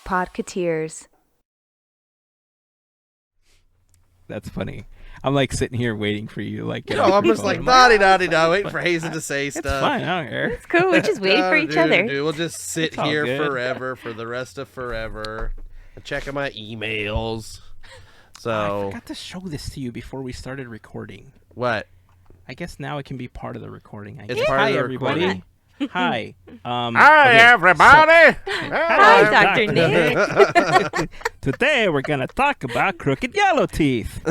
Podketeers. That's funny. I'm like sitting here waiting for you. Like, I'm just like, da-di-da-di-da, waiting for Heyzen to say stuff. It's fine. I don't care. It's cool. We're just waiting for each other. We'll just sit It's all here good. forever for the rest of forever. I'm checking my emails. So I forgot to show this to you before we started recording. What? I guess now it can be part of the recording. It's part Hi, of the everybody. recording. Hi. Hi, everybody. Hi, Dr. Nick. Today we're gonna talk about crooked yellow teeth.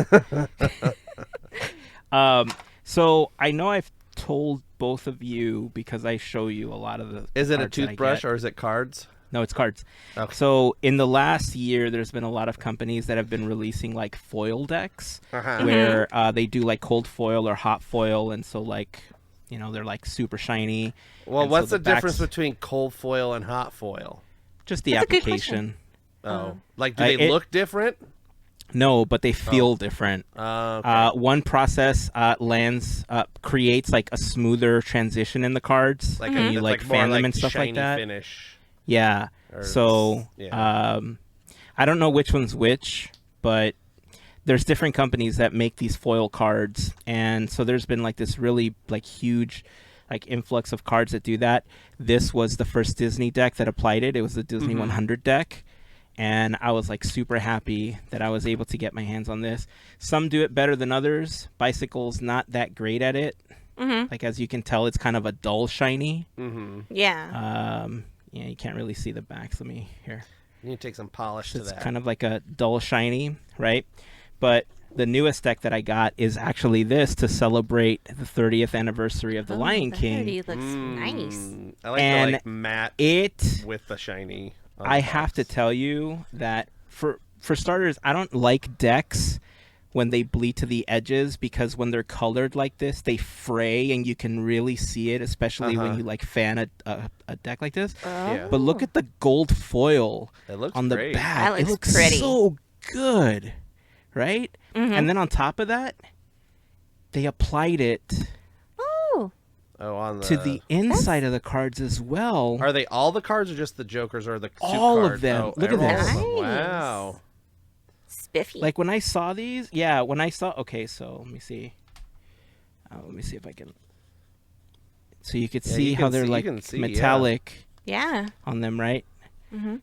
So I know I've told both of you because I show you a lot of the. Is it a cards that I toothbrush get. or is it cards? No, it's cards. Okay. So in the last year, there's been a lot of companies that have been releasing like foil decks where they do like cold foil or hot foil, and so like, you know, they're like super shiny. Well, and what's so the difference backs- between cold foil and hot foil? Just the That's a good application. Oh, like do they look different? No, but they feel different. Okay. One process creates like a smoother transition in the cards, like and you it's like more fan them like and stuff shiny like that. Finish. Yeah. Or So, yeah. I don't know which one's which, but there's different companies that make these foil cards, and so there's been like this really like huge like influx of cards that do that. This was the first Disney deck that applied it. It was the Disney 100 deck, and I was like super happy that I was able to get my hands on this. Some do it better than others. Bicycle's not that great at it. Like, as you can tell, it's kind of a dull shiny. Yeah. Yeah, you can't really see the backs. Let me here. You need to take some polish to It's that. kind of like a dull shiny, right? But the newest deck that I got is actually this to celebrate the 30th anniversary of The Lion King. Already looks nice. I like And the like matte It, with the shiny. on I the have to box. tell you that for starters, I don't like decks when they bleed to the edges, because when they're colored like this, they fray and you can really see it, especially when you like fan a deck like this. Yeah. But look at the gold foil It looks on the great. back. That It looks looks pretty. so good, right? And then on top of that, they applied it Oh. Oh, on the to the inside of the cards as well. Are they all the cards or just the Jokers or the suit All of cards? them. Oh, Look at all of this. them. Nice. Wow. Spiffy. Like when I saw these, okay, so let me see if I can. So you could Yeah, see you how can they're see- you like can see, yeah. metallic yeah. on them, right?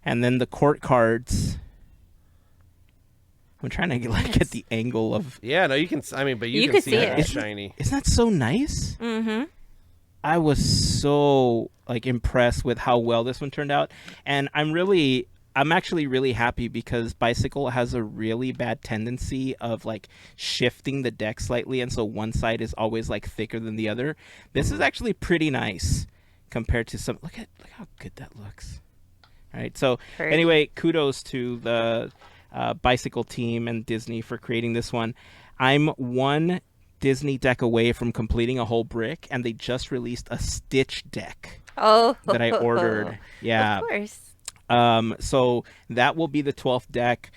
And then the court cards. I'm trying to get the angle of. Yeah, no, you can. I mean, but you, You can can see see that it. it's shiny. Isn't that so nice? Mm-hmm. I was so like impressed with how well this one turned out, and I'm actually really happy because Bicycle has a really bad tendency of like shifting the deck slightly, and so one side is always like thicker than the other. This is actually pretty nice compared to some. Look how good that looks. All right, so Pretty. anyway, kudos to the Bicycle team and Disney for creating this one. I'm one Disney deck away from completing a whole brick, and they just released a Stitch deck Oh. that I ordered. Yeah. Of course. So that will be the 12th deck.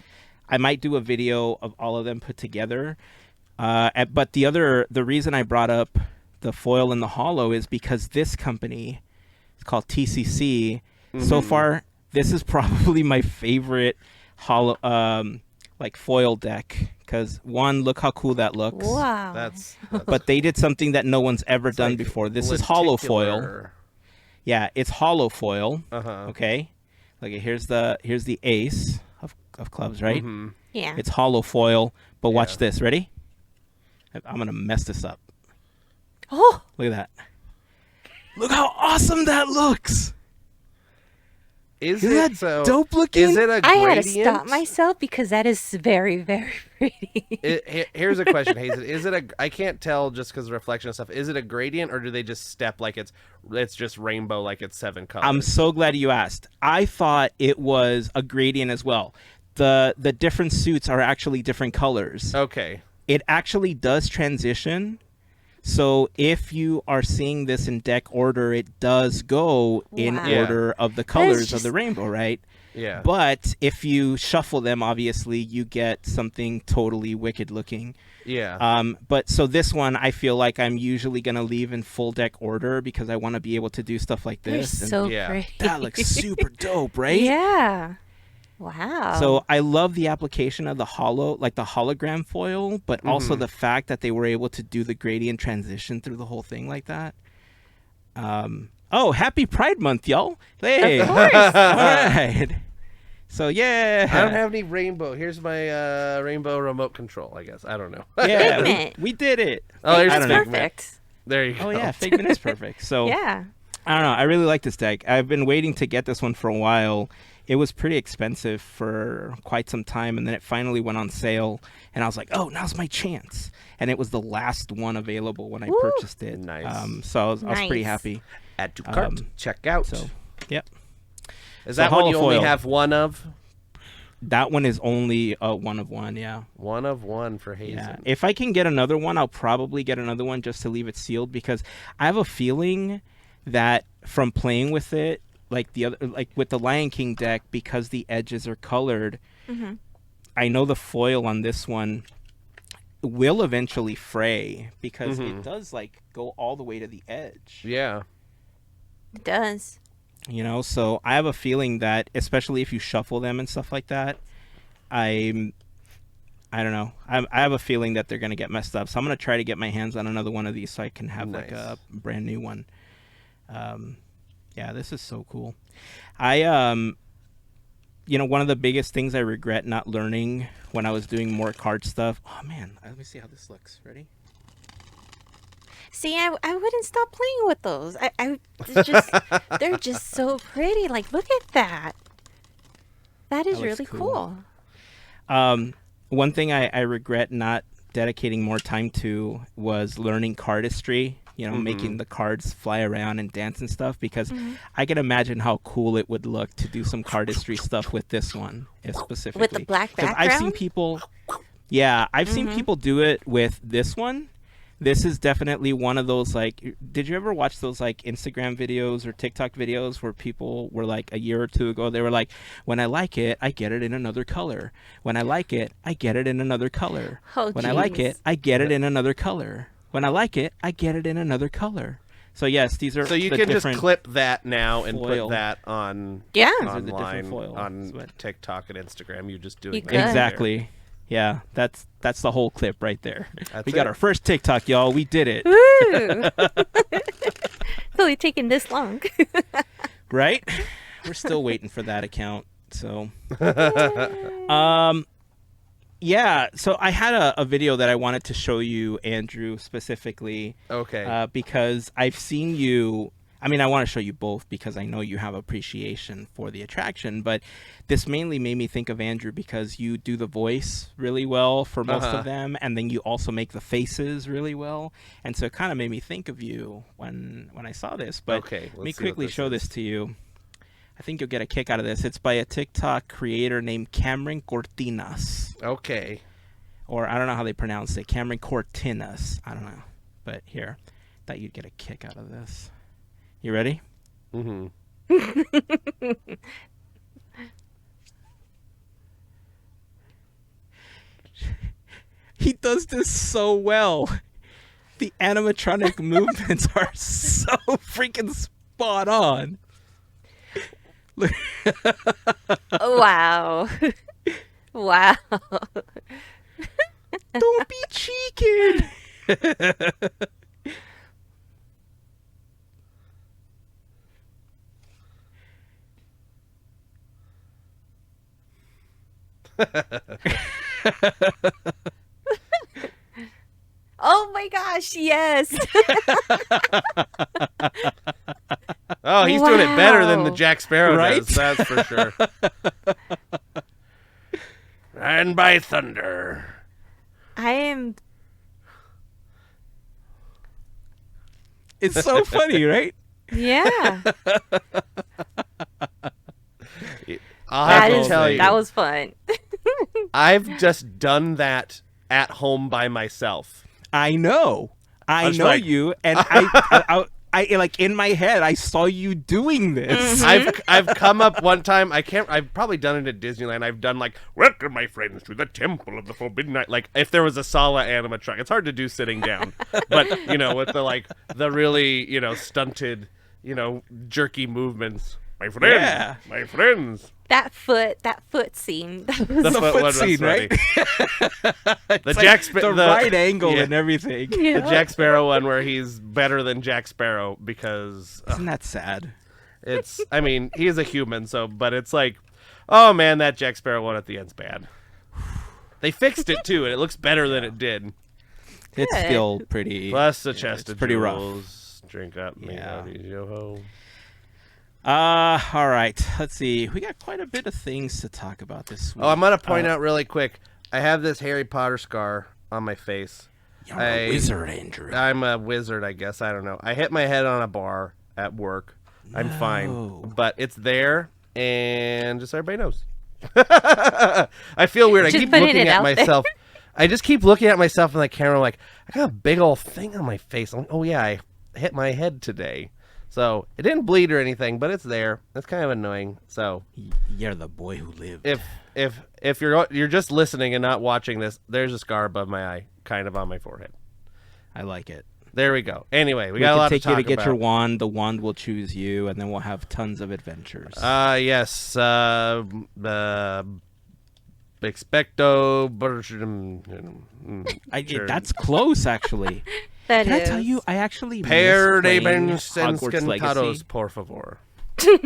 I might do a video of all of them put together. But the reason I brought up the foil and the hollow is because this company, it's called TCC. So far, this is probably my favorite hollow, like foil deck. Because one, look how cool that looks. Wow. That's But they did something that no one's ever done like before. This is hollow foil. lenticular. Yeah, it's hollow foil. Uh-huh. Okay. Okay, here's the ace of clubs, right? Yeah. It's hollow foil, but watch Yeah. this. Ready? I'm gonna mess this up. Oh. Look at that. Look how awesome that looks. Is Isn't it that so? dope looking? Is it a I gradient? had to stop myself because that is very, very pretty. Here's a question, Heyzen. Is it a? I can't tell just because of reflection and stuff. Is it a gradient or do they just step like it's just rainbow, like it's 7 colors? I'm so glad you asked. I thought it was a gradient as well. The different suits are actually different colors. Okay. It actually does transition. So if you are seeing this in deck order, it does go in Wow. order of the colors of just- the rainbow, right? Yeah. But if you shuffle them, obviously, you get something totally wicked looking. Yeah. But so this one, I feel like I'm usually going to leave in full deck order because I want to be able to do stuff like They're this. And so Yeah. pretty. that looks super dope, right? Yeah. Wow. So I love the application of the hologram foil, but also the fact that they were able to do the gradient transition through the whole thing like that. Oh, happy Pride Month, y'all! Hey, Of course. all right. So yeah, I don't have any rainbow. Here's my rainbow remote control, I guess. I don't know. yeah, Figment. we did it. Oh, here's I don't know. Figment. Perfect. There you go. Oh yeah, Figment is perfect. So Yeah. I don't know. I really like this deck. I've been waiting to get this one for a while. It was pretty expensive for quite some time, and then it finally went on sale, and I was like, "Oh, now's my chance!" And it was the last one available when I Woo! purchased it. Nice. So I was pretty Nice. happy. Add to cart. Check out. So, yep. Is so that one you only holofoil. have one of? That one is only a one of one. Yeah. One of one for Heyzen. Yeah. If I can get another one, I'll probably get another one just to leave it sealed, because I have a feeling that from playing with it, like with the Lion King deck, because the edges are colored, I know the foil on this one will eventually fray, because it does like go all the way to the edge. Yeah. It does. You know, so I have a feeling that, especially if you shuffle them and stuff like that, I don't know. I have a feeling that they're gonna get messed up. So I'm gonna try to get my hands on another one of these so I can have like a brand new one. Yeah, this is so cool. One of the biggest things I regret not learning when I was doing more card stuff. Oh man, let me see how this looks. Ready? See, I wouldn't stop playing with those. It's just they're just so pretty. Like, look at that. That is That looks really cool. cool. One thing I regret not dedicating more time to was learning cardistry. You know, making the cards fly around and dance and stuff, because I can imagine how cool it would look to do some cardistry stuff with this one specifically. With the black 'Cause background? I've seen people, I've seen people do it with this one. This is definitely one of those, like, did you ever watch those like Instagram videos or TikTok videos where people were like a year or two ago, they were like, when I like it, I get it in another color. When I like it, I get it in another color. Oh, When I like geez. it, I get it in another color. When I like it, I get it in another color. So yes, these are So you the can just different clip that now and foil. put that on Yeah. These are the different online foils. on But- TikTok and Instagram. You just doing You that could. Exactly. Yeah, that's the whole clip right there. That's We got it. our first TikTok, y'all. We did it. Woo! It's only taking this long. Right? We're still waiting for that account. So yeah, so I had a video that I wanted to show you, Andrew, specifically, Okay. because I've seen you. I mean, I want to show you both because I know you have appreciation for the attraction, but this mainly made me think of Andrew because you do the voice really well for most of them, and then you also make the faces really well, and so it kind of made me think of you when I saw this. But Okay, let me let's see what quickly this show is. this to you. I think you'll get a kick out of this. It's by a TikTok creator named Cameron Cortinas. Okay. Or I don't know how they pronounce it. Cameron Cortinas. I don't know. But here, thought you'd get a kick out of this. You ready? Mm-hmm. He does this so well. The animatronic movements are so freaking spot on. Look. Wow. Wow. Don't be cheeking. Oh my gosh, yes. Oh, he's doing it better than the Wow. Jack Sparrow Right? does. That's for sure. And by thunder. I am It's so funny, right? yeah. I'll That have is to tell you, that was fun. I've just done that at home by myself. I know. I was know like- you, and I like in my head, I saw you doing this. I've come up one time. I've probably done it at Disneyland. I've done like, welcome my friends to the Temple of the Forbidden Night. Like if there was a Sala animatronic, it's hard to do sitting down, but with the really stunted jerky movements. My friends. Yeah. My friends. That foot scene. That was The The foot foot one was scene, funny. right? The It's Jack like Sparrow, the right angle yeah. and everything. yeah. The Jack Sparrow one where he's better than Jack Sparrow because Isn't that sad? it's. I mean, he's a human, so but it's like, oh man, that Jack Sparrow one at the end's bad. They fixed it too, and it looks better than it did. It's Good. still pretty. Plus the chest it's of pretty rough. jewels. Drink up, me, Yeah. yo-ho. All right. Let's see. We got quite a bit of things to talk about this week. Oh, I'm gonna point out really quick. I have this Harry Potter scar on my face. You're a wizard, Andrew. I'm a wizard, I guess. I don't know. I hit my head on a bar at work. I'm fine, but it's there, and just so everybody knows. I feel weird. I Just keep putting looking it at out there. myself. I just keep looking at myself in the camera, like I got a big old thing on my face. Oh yeah, I hit my head today. So it didn't bleed or anything, but it's there. That's kind of annoying. So You're the boy who lived. if you're just listening and not watching this, there's a scar above my eye, kind of on my forehead. I like it. There we go. Anyway, we We got a can lot take to talk you to get about. your wand. The wand will choose you, and then we'll have tons of adventures. Yes. Expecto. Sure. That's close, actually. That Can I is. tell you, I actually Per miss de playing Hogwarts Hogwarts Legacy. por favor.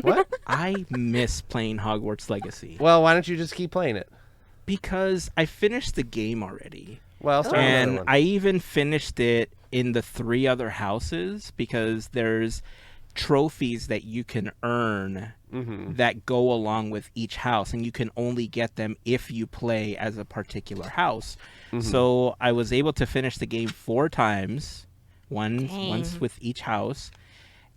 What? I miss playing Hogwarts Legacy Well, why don't you just keep playing it? because I finished the game already. Well, start another And one. I even finished it in the 3 other houses because there's trophies that you can earn that go along with each house, and you can only get them if you play as a particular house. So I was able to finish the game 4 times, once Dang. with each house.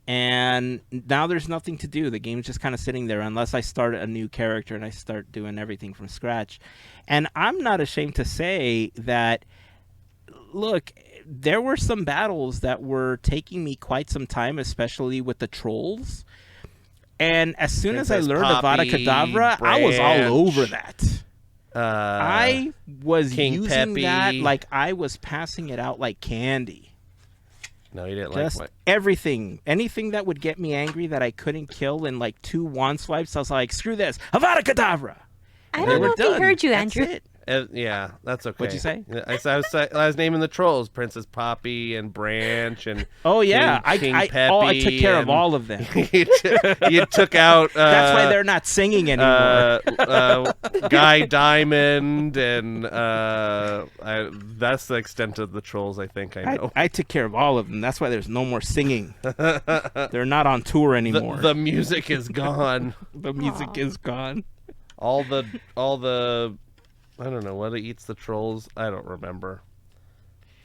And now there's nothing to do. The game's just kind of sitting there unless I start a new character and I start doing everything from scratch. And I'm not ashamed to say that, look, there were some battles that were taking me quite some time, especially with the trolls. And as soon as I Princess learned Avada Poppy, Kedavra, I was all Branch. over that. I was King using Peppy. that like I was passing it out like candy. No, you didn't Just like what? everything. Anything that would get me angry that I couldn't kill in like 2 wand swipes, I was like, screw this. Avada Kedavra! I They don't were know if he done. heard you, That's Andrew. it. Yeah, that's okay. What'd you say? I was naming the trolls: Princess Poppy and Branch and. Oh, yeah. King I took care of and- all of them. you took out. That's why they're not singing anymore. Guy Diamond and that's the extent of the trolls I think I know. I took care of all of them. That's why there's no more singing. They're not on tour anymore. The music is gone. The music is gone. all the I don't know what eats the trolls. I don't remember.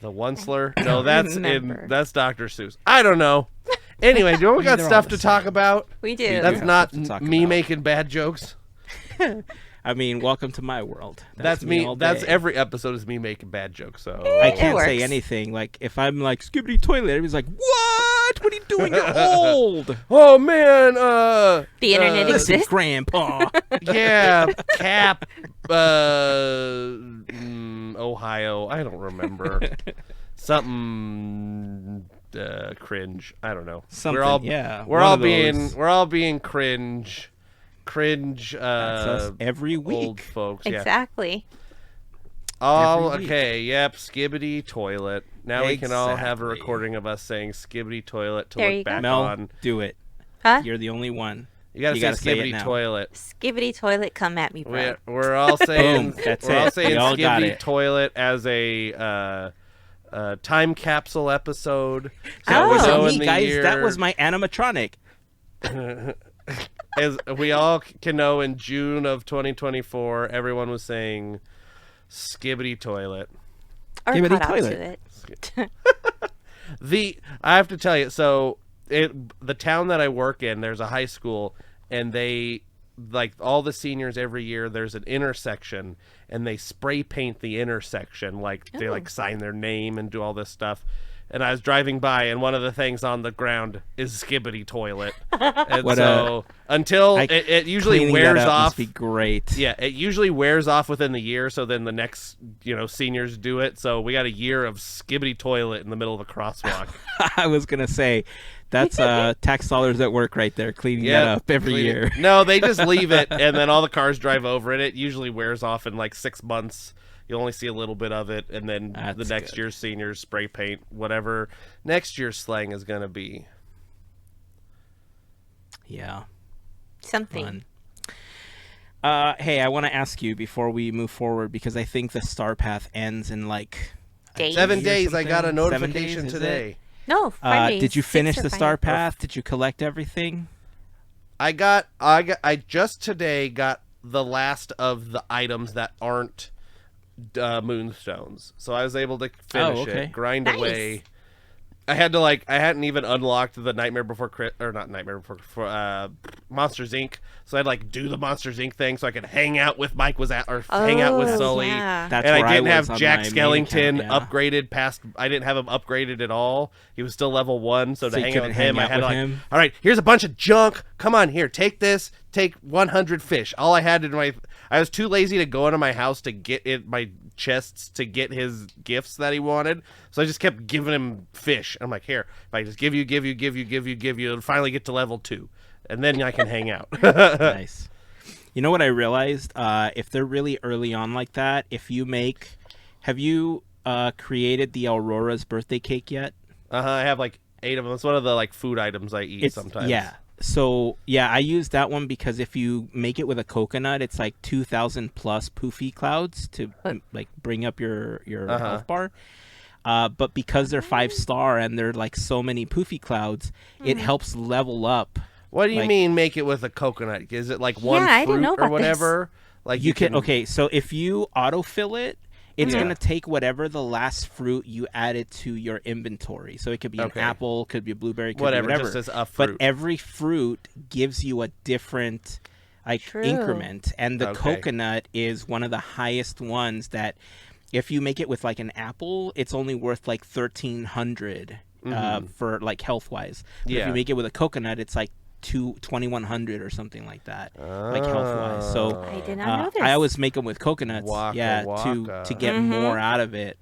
The Onceler? No, remember. that's Dr. Seuss. I don't know. Anyway, do we got They're all stuff the to talk same. about? We do. do. That's have not stuff to talk me about. making bad jokes. I mean, welcome to my world. That's me. me. all That's day. every episode is me making bad jokes. So I It can't say works. anything. Like, if I'm like, skibbity toilet, everybody's like, what? What are you doing? You're old. oh man, The internet Listen, exists. Grandpa. yeah, Cap, Ohio. I don't remember. Something cringe. I don't know. Something, We're all yeah, We're one all of being those. we're all being cringe. Cringe. That's us every week. Old folks. Yeah. Exactly. Oh, Every week. okay. Yep. Skibbity toilet. Now we can all have a Exactly. recording of us saying skibbity toilet to There you look go. back Mel, on. do it. Huh? You're the only one. You gotta you say gotta say it skibbity now. toilet. Skibbity toilet, come at me, bro. We're all saying Boom, that's we're all it. saying We all got skibbity it. toilet as a time capsule episode. So That we wasn't know me, in the guys. year, That was my animatronic. as we all can know, in June of 2024, everyone was saying skibbity toilet. Or Skibbity caught out toilet. to it. I have to tell you, so the town that I work in, there's a high school, and they, like all the seniors every year, there's an intersection, and they spray paint the intersection, like they like sign their name and do all this stuff. And I was driving by, and one of the things on the ground is skibbity toilet. And What so until it usually cleaning wears that up off. Must be great. Yeah, it usually wears off within the year. So then the next, seniors do it. So we got a year of skibbity toilet in the middle of a crosswalk. I was gonna say, that's tax dollars at work right there, cleaning that up every year. No, they just leave it, and then all the cars drive over it. It usually wears off in like 6 months. You only see a little bit of it, and then the next year's seniors spray paint whatever next year's slang is going to be. Yeah. Something. Fun. Hey, I want to ask you before we move forward, because I think the star path ends in like Days? 7 days. I got a 7 notification days, today. No, 5 days. Did you 6 finish or the 5. star path? Did you collect everything? I just today got the last of the items that aren't moonstones, so I was able to finish it, grind away. I hadn't even unlocked the Nightmare Before Monsters Inc. So I'd like do the Monsters Inc. thing so I could hang out with hang out with Sully. Yeah. That's and where I didn't have was Jack on my Skellington main account, upgraded past. I didn't have him upgraded at all. He was still level 1. So to you hang out couldn't with him, hang I out had with him? all right, here's a bunch of junk. Come on, here, take this. Take 100 fish. All I had I was too lazy to go into my house to get my chests to get his gifts that he wanted. So I just kept giving him fish. I'm like, here, if I just give you, and finally get to level 2. And then I can hang out. Nice. You know what I realized? If they're really early on like that, have you created the Aurora's birthday cake yet? I have like 8 of them. It's one of the like food items I eat sometimes. Yeah. So yeah, I use that one because if you make it with a coconut, it's like 2,000 plus poofy clouds to like bring up your health bar. But because they're 5-star and they're like so many poofy clouds, it helps level up. What do you mean make it with a coconut? Is it like one I didn't fruit know or about whatever? Like You can okay, so if you autofill it, it's Yeah. going to take whatever the last fruit you added to your inventory. So it could be an apple, could be a blueberry, could whatever, be whatever. just as a fruit. But every fruit gives you a different increment. And the coconut is one of the highest ones that if you make it with like an apple, it's only worth like 1,300 for like health-wise. But if you make it with a coconut, it's like 2,100 or something like that, like health-wise. So I did not know this. I always make them with coconuts, Waka, waka. to get more out of it.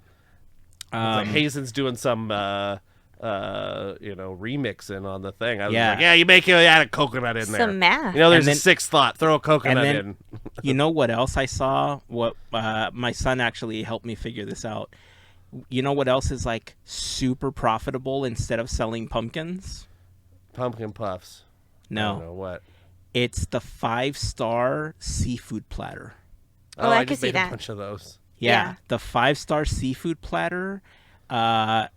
Like Heyzen's doing some remixing on the thing. I was Yeah. like, you make it add a coconut in there. Some math. There's And a then- sixth thought. Throw a coconut and in. You know what else I saw? What my son actually helped me figure this out. You know what else is like super profitable instead of selling pumpkins? Pumpkin puffs. I don't know No, what. it's the 5-star seafood platter. Oh, I I could just see made that. a bunch of those. Yeah, Yeah. the 5-star seafood platter. So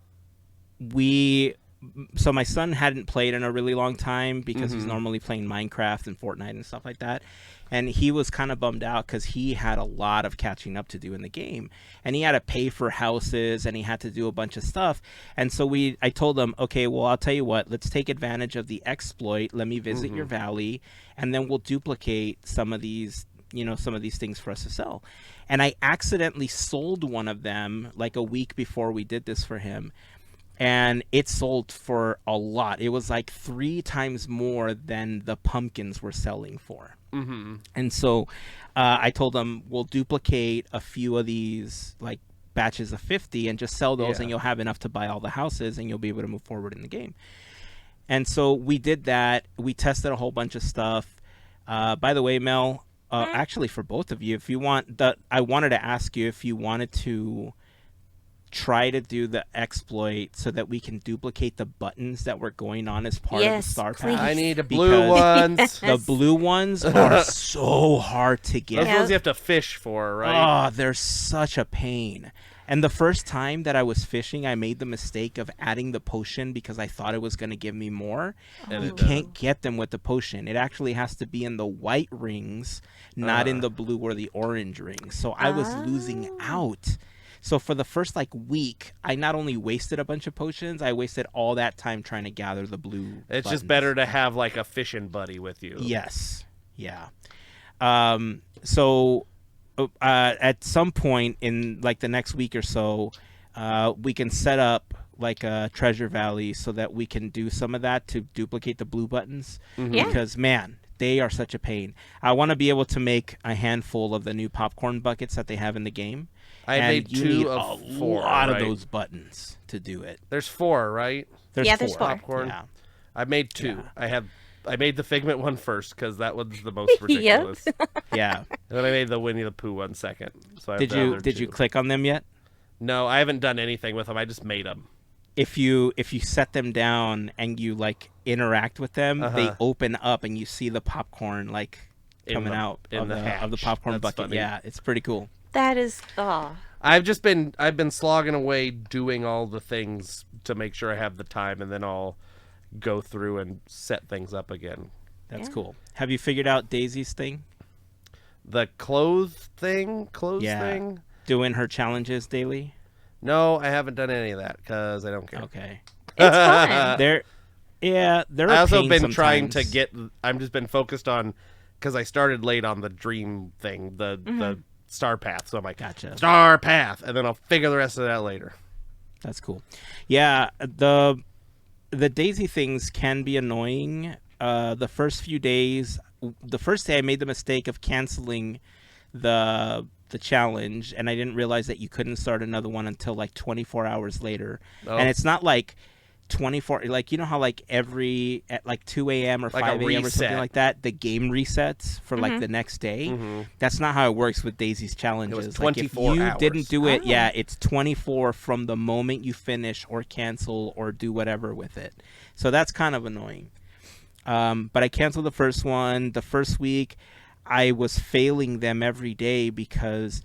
my son hadn't played in a really long time because he's normally playing Minecraft and Fortnite and stuff like that. And he was kind of bummed out because he had a lot of catching up to do in the game. And he had to pay for houses and he had to do a bunch of stuff. And so I told him, okay, well, I'll tell you what, let's take advantage of the exploit. Let me visit your valley and then we'll duplicate some of these things for us to sell. And I accidentally sold one of them like a week before we did this for him. And it sold for a lot. It was like 3 times more than the pumpkins were selling for. Mm-hmm. And so I told them, we'll duplicate a few of these like batches of 50 and just sell those and you'll have enough to buy all the houses and you'll be able to move forward in the game. And so we did that. We tested a whole bunch of stuff. By the way, Mel, actually for both of you, if you want, I wanted to ask you if you wanted to try to do the exploit so that we can duplicate the buttons that were going on as part of the Star please. Path. I need the blue ones. The blue ones are so hard to get. Those ones you have to fish for, right? Oh, they're such a pain. And the first time that I was fishing, I made the mistake of adding the potion because I thought it was going to give me more. And You it can't get them with the potion. It actually has to be in the white rings, not in the blue or the orange rings. So I was losing out. So for the first like week, I not only wasted a bunch of potions, I wasted all that time trying to gather the blue It's buttons. just better to have like a fishing buddy with you. Yes. Yeah. So at some point in like the next week or so, we can set up like a treasure valley so that we can do some of that to duplicate the blue buttons. Yeah. Because man, They are such a pain. I want to be able to make a handful of the new popcorn buckets that they have in the game. I made you 2 need of a 4. lot right? of those buttons to do it. There's 4, right? There's 4. Popcorn. Yeah. I made 2. Yeah. I made the Figment one first because that one's the most ridiculous. Yeah. And then I made the Winnie the Pooh one second. So I have Did you click on them yet? No, I haven't done anything with them. I just made them. If you set them down and you like interact with them, they open up and you see the popcorn like coming out of the popcorn That's bucket. funny. Yeah, it's pretty cool. That is I've been slogging away doing all the things to make sure I have the time, and then I'll go through and set things up again. That's cool. Have you figured out Daisy's thing? The clothes thing? Doing her challenges daily? No, I haven't done any of that because I don't care. Okay. it's fun. They're I also pain been trying sometimes. to get. I'm just been focused on because I started late on the dream thing, the star path. So I'm like, Gotcha. Star path, and then I'll figure the rest of that later. That's cool. Yeah, the Daisy things can be annoying. The first few days, the first day I made the mistake of canceling the challenge, and I didn't realize that you couldn't start another one until like 24 hours later. Oh. And it's not like 24, like, you know how like at like 2 a.m. or Like 5 a a.m. or something reset. like that, the game resets for like the next day. That's not how it works with Daisy's challenges. It was like 24 if you hours. didn't do it, Oh. yeah, it's 24 from the moment you finish or cancel or do whatever with it. So that's kind of annoying. But I canceled the first one. The first week, I was failing them every day because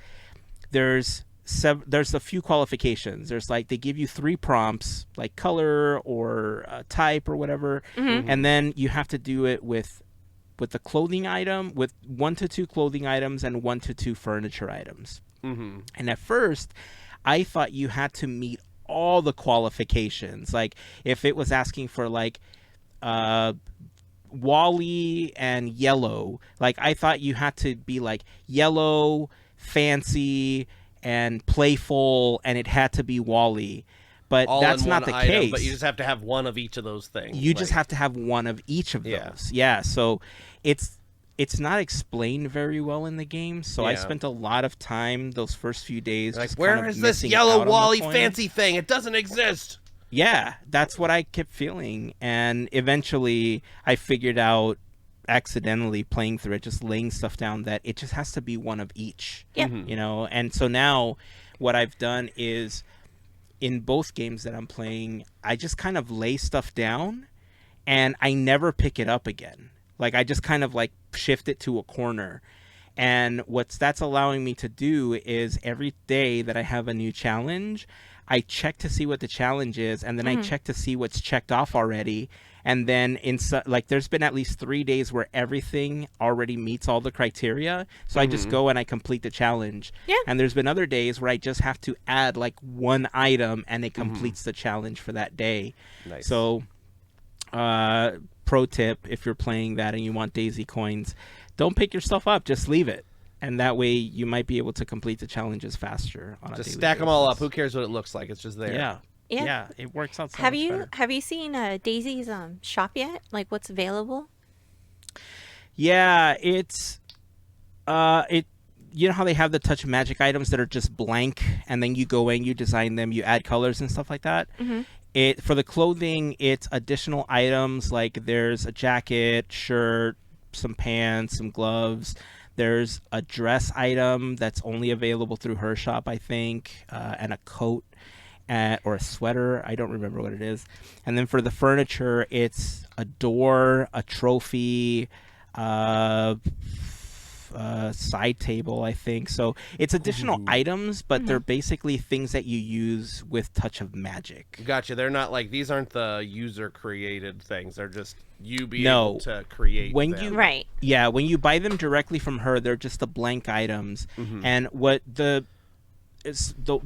there's a few qualifications. There's like they give you 3 prompts, like color or type or whatever, and then you have to do it with the clothing item, with 1 to 2 clothing items and 1 to 2 furniture items. And at first, I thought you had to meet all the qualifications. Like if it was asking for like Wally and yellow, like I thought you had to be like yellow, fancy, and playful, and it had to be Wally. But All that's in not one the item, case. But you just have to have one of each of those things. You just have to have one of each of Yeah. those. Yeah. So it's not explained very well in the game. So I Yeah. spent a lot of time those first few days. like, just where kind of is this missing yellow out on the Wally coins. fancy thing? It doesn't exist. Yeah, that's what I kept feeling. And eventually I figured out accidentally playing through it, just laying stuff down, that it just has to be one of each. Yep. You know, and so now what I've done is in both games that I'm playing, I just kind of lay stuff down and I never pick it up again. Like I just kind of like shift it to a corner. And what that's allowing me to do is every day that I have a new challenge, I check to see what the challenge is, and then I check to see what's checked off already. And then like there's been at least 3 days where everything already meets all the criteria. So I just go and I complete the challenge. Yeah. And there's been other days where I just have to add like one item and it completes the challenge for that day. Nice. So pro tip, if you're playing that and you want Daisy coins, don't pick your stuff up, just leave it. And that way you might be able to complete the challenges faster on a Just daily stack them all up. basis. Who cares what it looks like? It's just there. Yeah. Yeah. Yeah, it works out so Have much you better. seen Daisy's shop yet? Like what's available? Yeah, it's you know how they have the touch magic items that are just blank, and then you go in, you design them, you add colors and stuff like that. It for the clothing, it's additional items, like there's a jacket, shirt, some pants, some gloves. There's a dress item that's only available through her shop, I think, and a coat or a sweater. I don't remember what it is. And then for the furniture, it's a door, a trophy, side table, I think. So it's additional items, but they're basically things that you use with touch of magic. Gotcha. They're not like, these aren't the user created things. They're just you being No. able to create When them. you Right. Yeah, when you buy them directly from her, they're just the blank items. And what the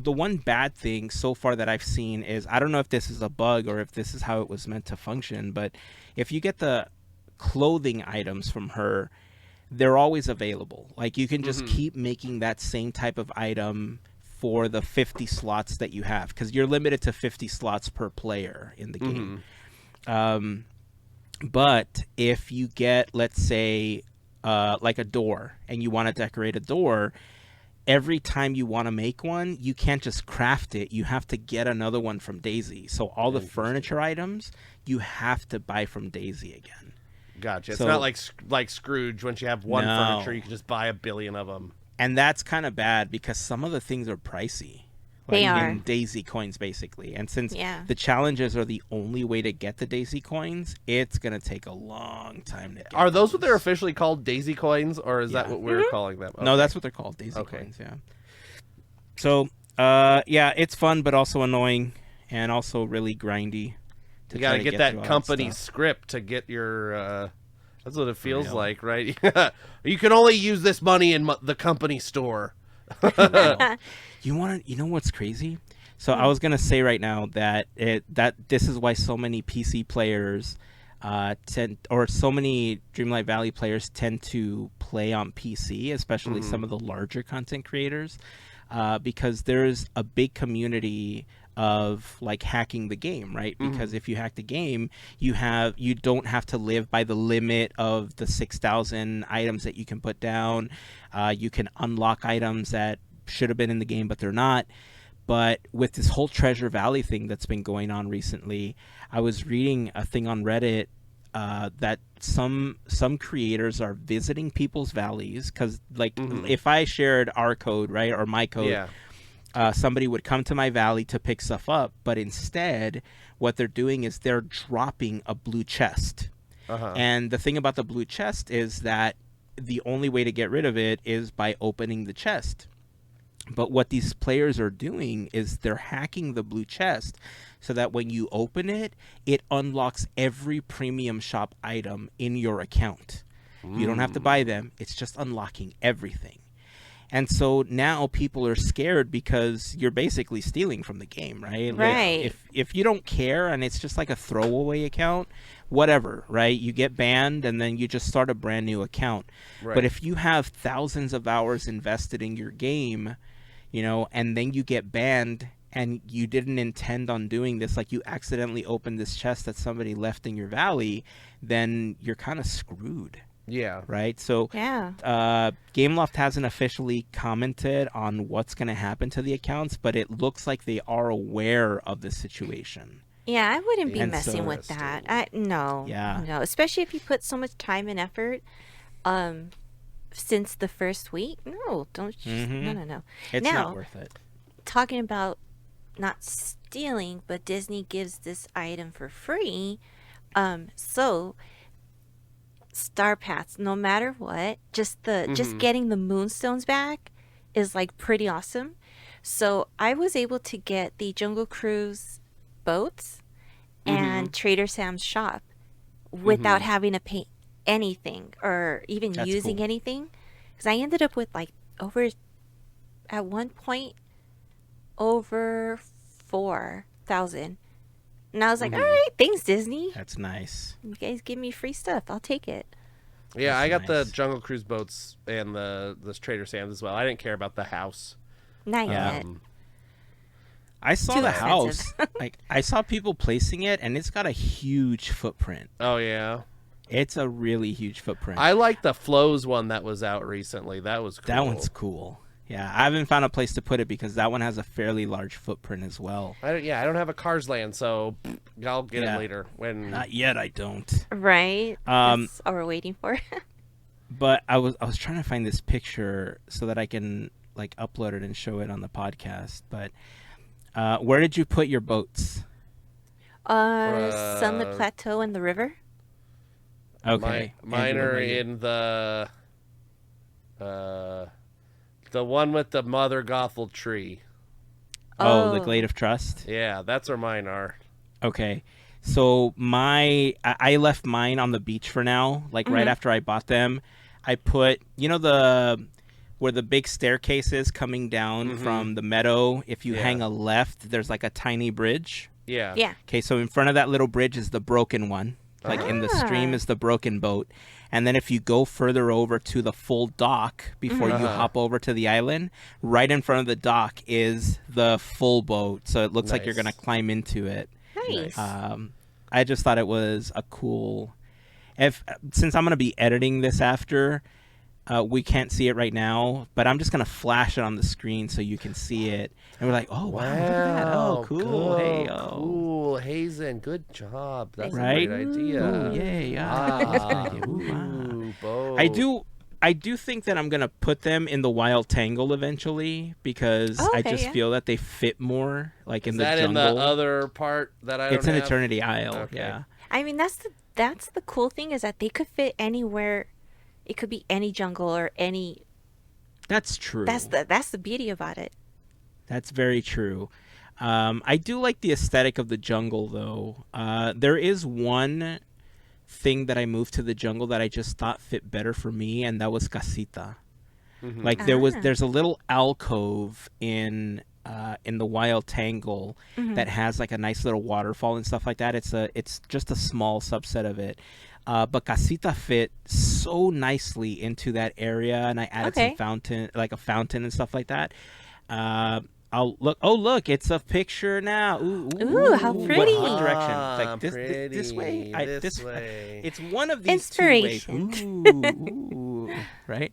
one bad thing so far that I've seen is, I don't know if this is a bug or if this is how it was meant to function, but if you get the clothing items from her, they're always available. Like you can just keep making that same type of item for the 50 slots that you have, because you're limited to 50 slots per player in the game. But if you get, let's say, like a door, and you want to decorate a door, every time you want to make one, you can't just craft it. You have to get another one from Daisy. So all the furniture items you have to buy from Daisy again. Gotcha. It's So- not like Scrooge. Once you have one No. furniture, you can just buy a billion of them. And that's kind of bad because some of the things are pricey. They are. In Daisy coins, basically. And since Yeah. the challenges are the only way to get the Daisy coins, it's going to take a long time to get Are those what they're officially called, Daisy coins, or is that Yeah. what we're calling them? No, Okay. that's what they're called, Daisy Okay. coins, yeah. So, yeah, it's fun, but also annoying, and also really grindy. You gotta get that through all company's stuff. script to get your. That's what it feels Real. like, right? You can only use this money in the company store. You know what's crazy? So I was gonna say right now that this is why so many PC players so many Dreamlight Valley players tend to play on PC, especially some of the larger content creators, because there's a big community of like hacking the game, right? Because if you hack the game, you don't have to live by the limit of the 6,000 items that you can put down. You can unlock items that should have been in the game, but they're not. But with this whole Treasure Valley thing that's been going on recently, I was reading a thing on Reddit that some creators are visiting people's valleys because, like, if I shared our code, right, or my code, somebody would come to my valley to pick stuff up, but instead, what they're doing is they're dropping a blue chest. And the thing about the blue chest is that the only way to get rid of it is by opening the chest. But what these players are doing is they're hacking the blue chest so that when you open it, it unlocks every premium shop item in your account. You don't have to buy them. It's just unlocking everything. And so now people are scared because you're basically stealing from the game, right? Right. Like, if you don't care and it's just like a throwaway account, whatever, right? You get banned and then you just start a brand new account. Right. But if you have thousands of hours invested in your game, and then you get banned and you didn't intend on doing this, like you accidentally opened this chest that somebody left in your valley, then you're kind of screwed. Yeah. Right. So Yeah. Gameloft hasn't officially commented on what's going to happen to the accounts, but it looks like they are aware of the situation. Yeah, I wouldn't be And messing with that. No. Yeah. No, especially if you put so much time and effort since the first week. No, don't. No. It's Now, not worth it. talking about not stealing, but Disney gives this item for free. So Star Paths, no matter what, just getting the Moonstones back is like pretty awesome. So I was able to get the Jungle Cruise boats and Trader Sam's shop without having to pay anything or even That's using cool. anything, because I ended up with like at one point over 4,000, and I was like, all right, thanks Disney, That's nice. you guys give me free stuff, I'll take it. Yeah, That's I got nice. the Jungle Cruise boats and the Trader Sam's as well. I didn't care about the house. Not yet. I saw Too the expensive. house. Like I saw people placing it, and it's got a huge footprint. Oh yeah, It's a really huge footprint. I like the Flows one that was out recently. That was cool. That one's cool. Yeah, I haven't found a place to put it because that one has a fairly large footprint as well. I don't have a Cars Land, so I'll get Yeah. it later when. Not yet, I don't. Right. That's all we're waiting for. But I was trying to find this picture so that I can like upload it and show it on the podcast. But where did you put your boats? Sunlit Plateau and the river. Okay, Mine are in the one with the Mother Gothel tree. the Glade of Trust. Yeah, that's where mine are. Okay. So I left mine on the beach for now. Like right after I bought them, I put, where the big staircase is coming down from the meadow. If you hang a left, there's like a tiny bridge. Yeah. Yeah. Okay, so in front of that little bridge is the broken one. Like in the stream is the broken boat. And then if you go further over to the full dock before you hop over to the island, right in front of the dock is the full boat. So it looks like you're Nice. going to climb into it. Nice. I just thought it was a cool if since I'm gonna be editing this after, we can't see it right now, but I'm just gonna flash it on the screen so you can see it, and we're like, oh wow, look at that, oh cool, hey, oh. Cool, Heyzen, good job. That's Right? a great idea. Ooh, yay, that's a good idea. Ooh, wow. I do think that I'm gonna put them in the wild tangle eventually because I just feel that they fit more like in the jungle. Is that in the other part that I don't It's have? an Eternity Isle. Okay. Yeah. I mean, that's the cool thing is that they could fit anywhere. It could be any jungle or any. That's true. That's the beauty about it. That's very true. I do like the aesthetic of the jungle though. There is one thing that I moved to the jungle that I just thought fit better for me, and that was casita. Mm-hmm. Like there's a little alcove in the wild tangle that has like a nice little waterfall and stuff like that. It's just a small subset of it. But casita fit so nicely into that area, and I added some a fountain and stuff like that. I'll look. Oh, look! It's a picture now. Ooh, how pretty! What direction? Like this way. This way. It's one of these two ways. Ooh, right?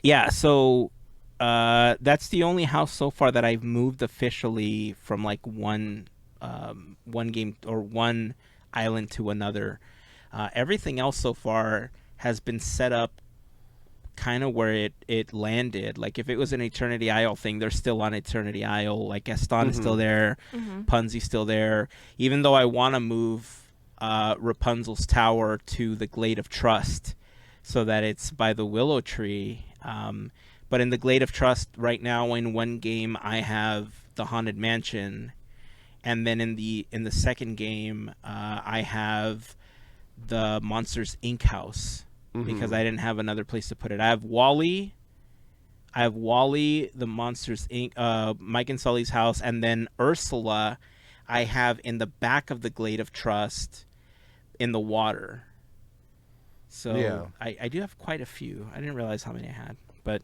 Yeah. So, that's the only house so far that I've moved officially from like one game or one island to another. Everything else so far has been set up kind of where it landed. Like if it was an Eternity Isle thing, they're still on Eternity Isle. Like Gaston is still there, Punzi's still there. Even though I want to move Rapunzel's tower to the Glade of Trust so that it's by the willow tree. But in the Glade of Trust right now, in one game, I have the Haunted Mansion, and then in the second game, I have the Monsters Inc. house. Because I didn't have another place to put it. I have Wally, the Monsters Inc., Mike and Sully's house, and then Ursula I have in the back of the Glade of Trust in the water. So yeah. I do have quite a few. I didn't realize how many I had. But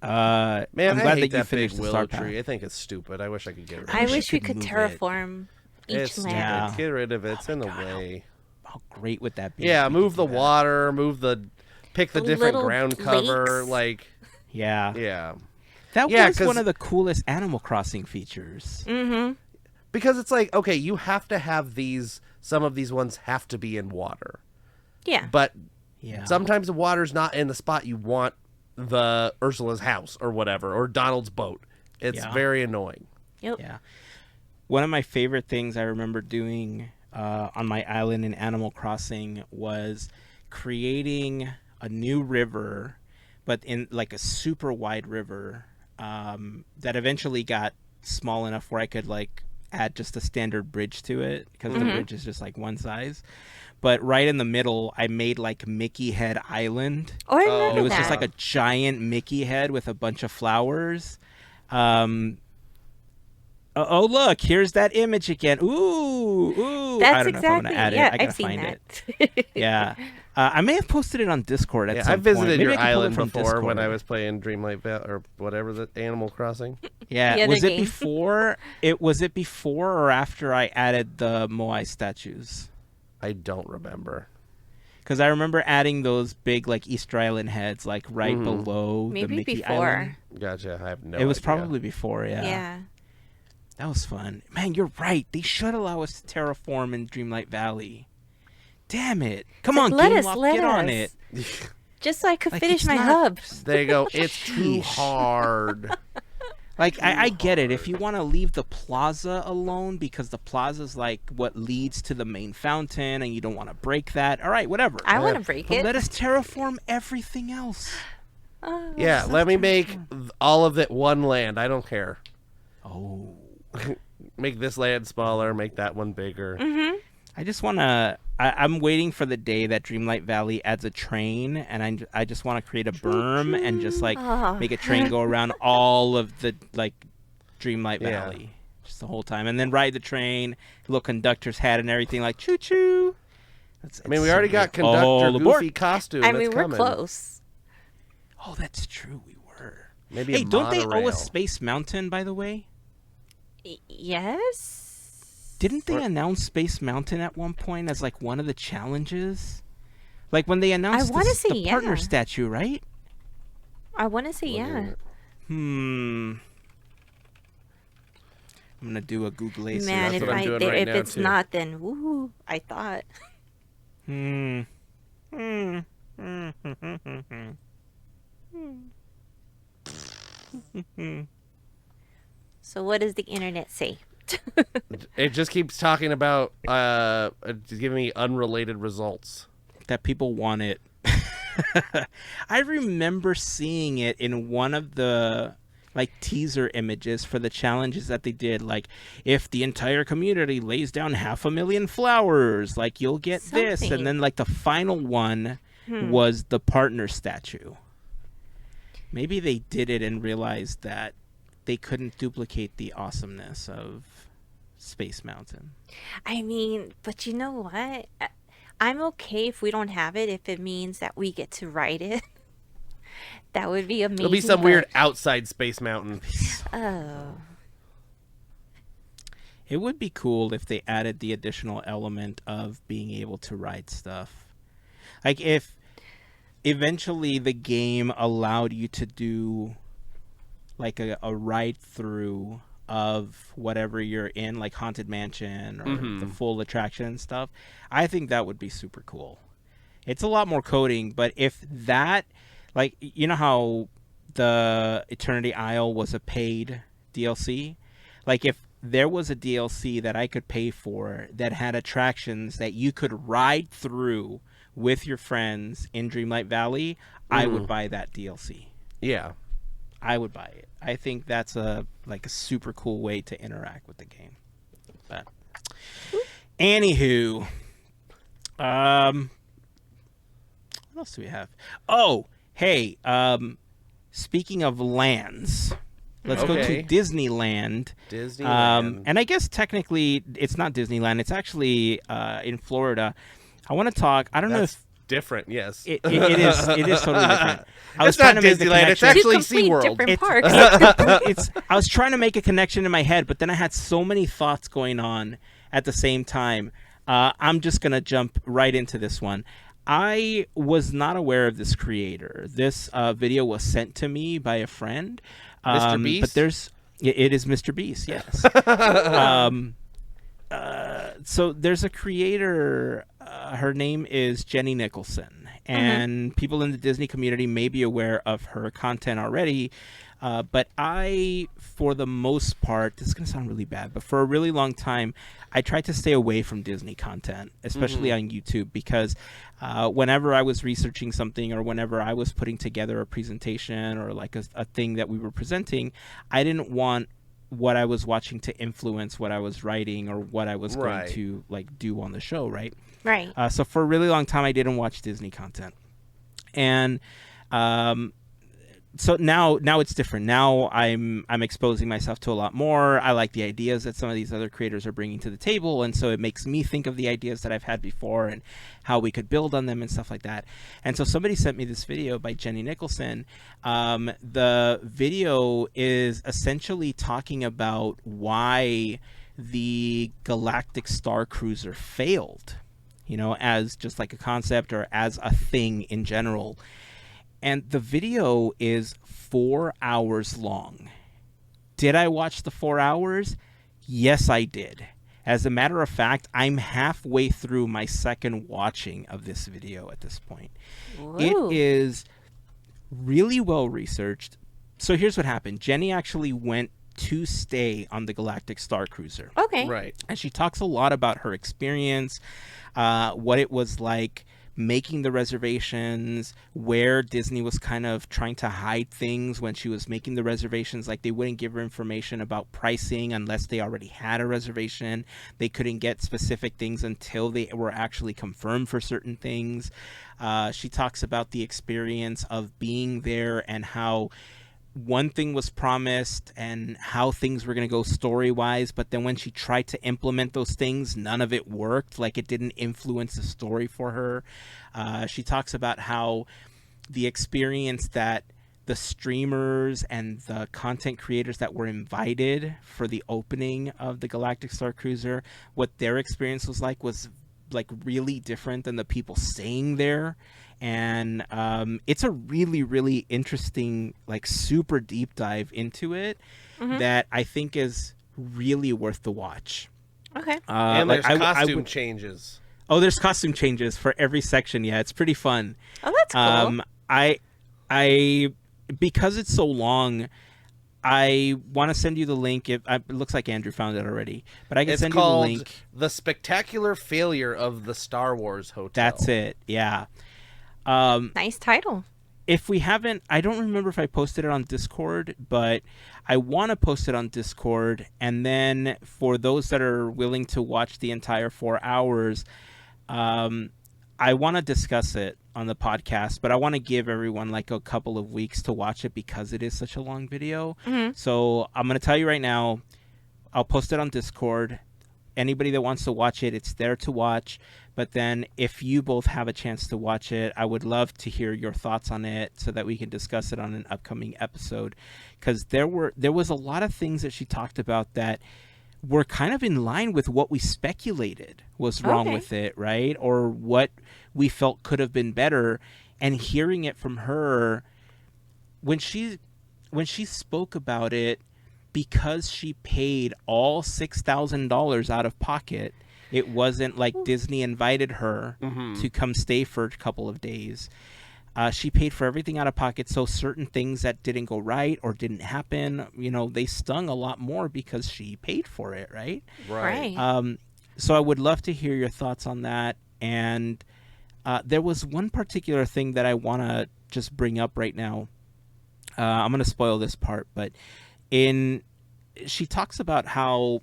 man, I'm glad I hate that you big finished the willow Star tree. Path. I think it's stupid. I wish I could get rid of it. I wish we could terraform each land. Yeah. Get rid of it. It's in the way. How great would that be? Yeah, move the water, pick the different ground cover, like yeah. That was one of the coolest Animal Crossing features. Because it's like, okay, you have to have some of these ones have to be in water. Yeah. But sometimes the water's not in the spot you want the Ursula's house or whatever, or Donald's boat. It's very annoying. Yep. Yeah. One of my favorite things I remember doing on my island in Animal Crossing was creating a new river, but in like a super wide river that eventually got small enough where I could like add just a standard bridge to it because the bridge is just like one size. But right in the middle, I made like Mickey Head Island. And it was just like a giant Mickey head with a bunch of flowers. Oh, look, here's that image again. Ooh. That's I don't know if I'm going to add it. I got to find it. Yeah. I may have posted it on Discord at some point. I visited your island before Discord. when I was playing Dreamlight Valley or whatever, the Animal Crossing. Yeah. Was it before? Was it before or after I added the Moai statues? I don't remember. Because I remember adding those big like Easter Island heads like right below the Mickey Island. Gotcha. I have no idea. It was idea. probably before, Yeah. That was fun. Man, you're right. They should allow us to terraform in Dreamlight Valley. Damn it. Come on, let Game us. Get on it. Just so I could finish my hub. There you go. It's too hard. Like, I get it. If you want to leave the plaza alone because the plaza's like what leads to the main fountain and you don't want to break that. All right, whatever. I want to break it. Let us terraform everything else. Let me make all of it one land. I don't care. Oh. Make this land smaller, make that one bigger. I just want to... I'm waiting for the day that Dreamlight Valley adds a train, and I just want to create a berm and just, like, make a train go around all of the, like, Dreamlight Valley. Just the whole time. And then ride the train, little conductor's hat and everything, like, choo-choo. We already got conductor Goofy costume. I mean, we're close. Oh, that's true. We were. Maybe Hey, don't they owe us Space Mountain, by the way? Yes. Didn't they announce Space Mountain at one point as like one of the challenges? Like when they announced wanna say the partner yeah. statue, right? I want to say yeah. I'm gonna do a Google Acer. Man, That's if what I'm doing right if now, it's too. not, then woohoo! I thought. So what does the internet say? It just keeps talking about giving me unrelated results. That people want it. I remember seeing it in one of the like teaser images for the challenges that they did. Like, if the entire community lays down 500,000 flowers, like you'll get this. Something. And then like the final one was the partner statue. Maybe they did it and realized that they couldn't duplicate the awesomeness of Space Mountain. I mean, but you know what? I'm okay if we don't have it if it means that we get to ride it. That would be amazing. It'll be some weird outside Space Mountain. Oh. It would be cool if they added the additional element of being able to ride stuff. Like if eventually the game allowed you to do like a ride through of whatever you're in, like Haunted Mansion or the full attraction and stuff, I think that would be super cool. It's a lot more coding, but if that, like, you know how the Eternity Isle was a paid DLC? Like, if there was a DLC that I could pay for that had attractions that you could ride through with your friends in Dreamlight Valley, I would buy that DLC. Yeah. I would buy it. I think that's a super cool way to interact with the game. But anywho, what else do we have? Oh, hey, speaking of lands, let's go to Disneyland. Disneyland. And I guess technically it's not Disneyland. It's actually in Florida. I want to talk. I don't know if different. Yes, it is. It is totally different. I was it's not trying to make the Disneyland. It's connection. actually Two complete SeaWorld. different parks. I was trying to make a connection in my head, but then I had so many thoughts going on at the same time. I'm just gonna jump right into this one. I was not aware of this creator. This video was sent to me by a friend. Mr. Beast? But it is Mr. Beast, yes. So there's a creator. Her name is Jenny Nicholson, and people in the Disney community may be aware of her content already. But I, for the most part, this is going to sound really bad, but for a really long time, I tried to stay away from Disney content, especially on YouTube, because whenever I was researching something or whenever I was putting together a presentation or like a thing that we were presenting, I didn't want what I was watching to influence what I was writing or what I was going to like do on the show, right? Right. So for a really long time, I didn't watch Disney content, and so now it's different. Now I'm exposing myself to a lot more. I like the ideas that some of these other creators are bringing to the table, and so it makes me think of the ideas that I've had before and how we could build on them and stuff like that. And so somebody sent me this video by Jenny Nicholson. The video is essentially talking about why the Galactic Starcruiser failed, as just like a concept or as a thing in general. And the video is 4 hours long. Did I watch the 4 hours? Yes, I did. As a matter of fact, I'm halfway through my second watching of this video at this point. Whoa. It is really well researched. So here's what happened. Jenny actually went to stay on the Galactic Starcruiser. Okay. Right. And she talks a lot about her experience, what it was like making the reservations, where Disney was kind of trying to hide things when she was making the reservations. Like, they wouldn't give her information about pricing unless they already had a reservation. They couldn't get specific things until they were actually confirmed for certain things. She talks about the experience of being there and how one thing was promised and how things were going to go story-wise, but then when she tried to implement those things, none of it worked. Like, it didn't influence the story for her. She talks about how the experience that the streamers and the content creators that were invited for the opening of the Galactic Starcruiser, what their experience was like really different than the people staying there. And it's a really, really interesting, like super deep dive into it that I think is really worth the watch. Okay. And like there's I costume would- changes. Oh, there's costume changes for every section. Yeah, it's pretty fun. Oh, that's cool. I because it's so long, I want to send you the link. It looks like Andrew found it already, but I can It's send you the called link. The Spectacular Failure of the Star Wars Hotel. That's it. Yeah. Nice title. If we haven't, I don't remember if I posted it on Discord, but I want to post it on Discord. And then for those that are willing to watch the entire 4 hours, I want to discuss it on the podcast, but I want to give everyone like a couple of weeks to watch it because it is such a long video. So I'm going to tell you right now, I'll post it on Discord. Anybody that wants to watch it, it's there to watch. But then if you both have a chance to watch it, I would love to hear your thoughts on it so that we can discuss it on an upcoming episode. Because there was a lot of things that she talked about that were kind of in line with what we speculated was wrong with it, right? Or what we felt could have been better. And hearing it from her, when she spoke about it, because she paid all $6,000 out of pocket, it wasn't like Disney invited her to come stay for a couple of days. She paid for everything out of pocket, so certain things that didn't go right or didn't happen, they stung a lot more because she paid for it, right? Right. So I would love to hear your thoughts on that. And there was one particular thing that I want to just bring up right now. I'm going to spoil this part, but she talks about how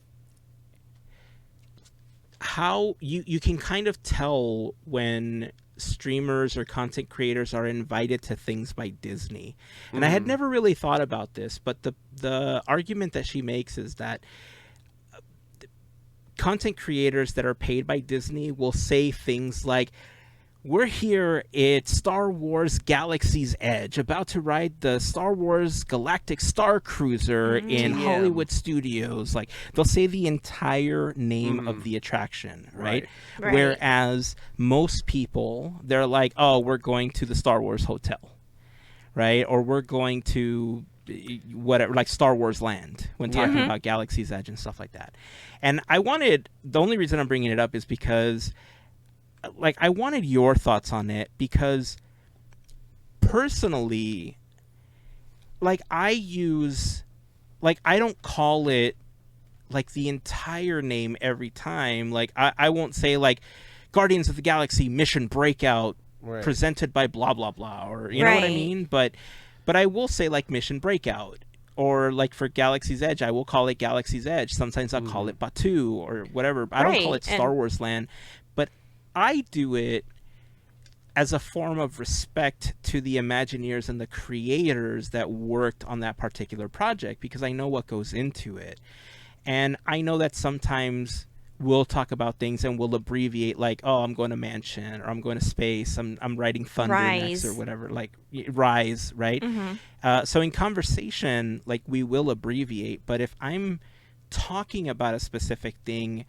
you can kind of tell when streamers or content creators are invited to things by Disney. And I had never really thought about this, but the argument that she makes is that content creators that are paid by Disney will say things like, we're here at Star Wars Galaxy's Edge, about to ride the Star Wars Galactic Starcruiser in Hollywood Studios. Like, they'll say the entire name of the attraction, right? Right. Whereas most people, they're like, oh, we're going to the Star Wars Hotel, right? Or we're going to whatever, like Star Wars Land, when talking about Galaxy's Edge and stuff like that. And the only reason I'm bringing it up is because I wanted your thoughts on it, because personally, I don't call it the entire name every time. I won't say Guardians of the Galaxy Mission Breakout presented by blah blah blah, or you know what I mean. But I will say Mission Breakout, or for Galaxy's Edge, I will call it Galaxy's Edge. Sometimes I'll call it Batu or whatever. I don't call it Star Wars Land. I do it as a form of respect to the Imagineers and the creators that worked on that particular project, because I know what goes into it. And I know that sometimes we'll talk about things and we'll abbreviate, oh, I'm going to Mansion, or I'm going to Space, I'm writing Thunder next, or whatever, Rise, right? So in conversation, we will abbreviate, but if I'm talking about a specific thing,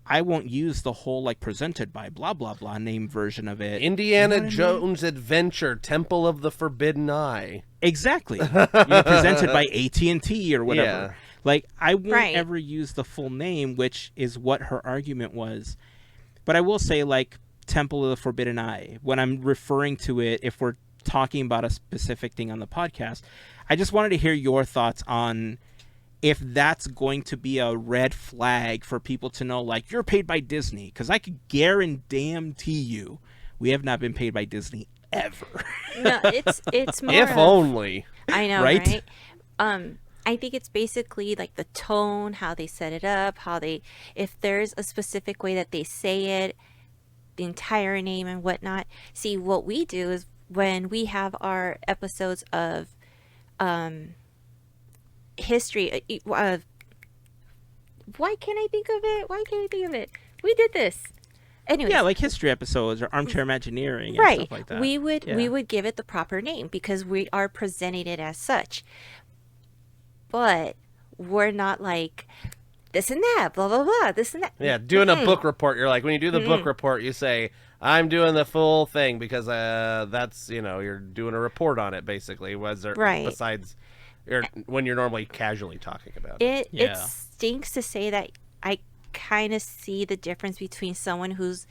I won't use the whole presented by blah blah blah name version of it. Indiana Jones Adventure, Temple of the Forbidden Eye. Exactly. Presented by AT&T or whatever. Yeah. I won't ever use the full name, which is what her argument was. But I will say Temple of the Forbidden Eye when I'm referring to it, if we're talking about a specific thing on the podcast. I just wanted to hear your thoughts on if that's going to be a red flag for people to know, you're paid by Disney. Because I could guarantee you, we have not been paid by Disney ever. No, it's more If only. I know, Right? I think it's basically the tone, how they set it up, if there's a specific way that they say it, the entire name and whatnot. See, what we do is when we have our episodes of history, why can't I think of it? We did this. Anyways, Yeah, like history episodes or armchair imagineering and right. stuff like that. We would Yeah. we would give it the proper name because we are presenting it as such. But we're not like this and that, blah blah blah, this and that. Yeah, doing a book report. You're like, when you do the book report, you say, I'm doing the full thing because that's, you're doing a report on it, basically. Right. Besides when you're normally casually talking about it. It Yeah. stinks to say that I kind of see the difference between someone who's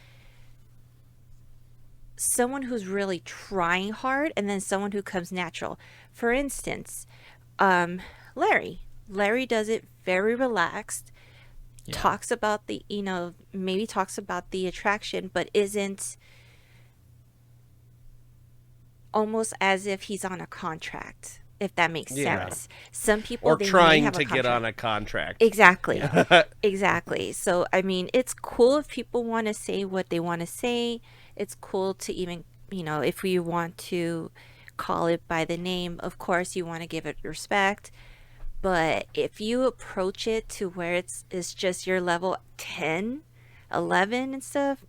really trying hard and then someone who comes natural. For instance, Larry does it very relaxed. Yeah. Talks about the, maybe talks about the attraction, but isn't almost as if he's on a contract, if that makes Yeah. sense. Some people Or they may trying have to get on a contract. Exactly. Exactly. So, I mean, it's cool if people want to say what they want to say. It's cool to even, if we want to call it by the name, of course, you want to give it respect. But if you approach it to where it's just your level 10, 11 and stuff,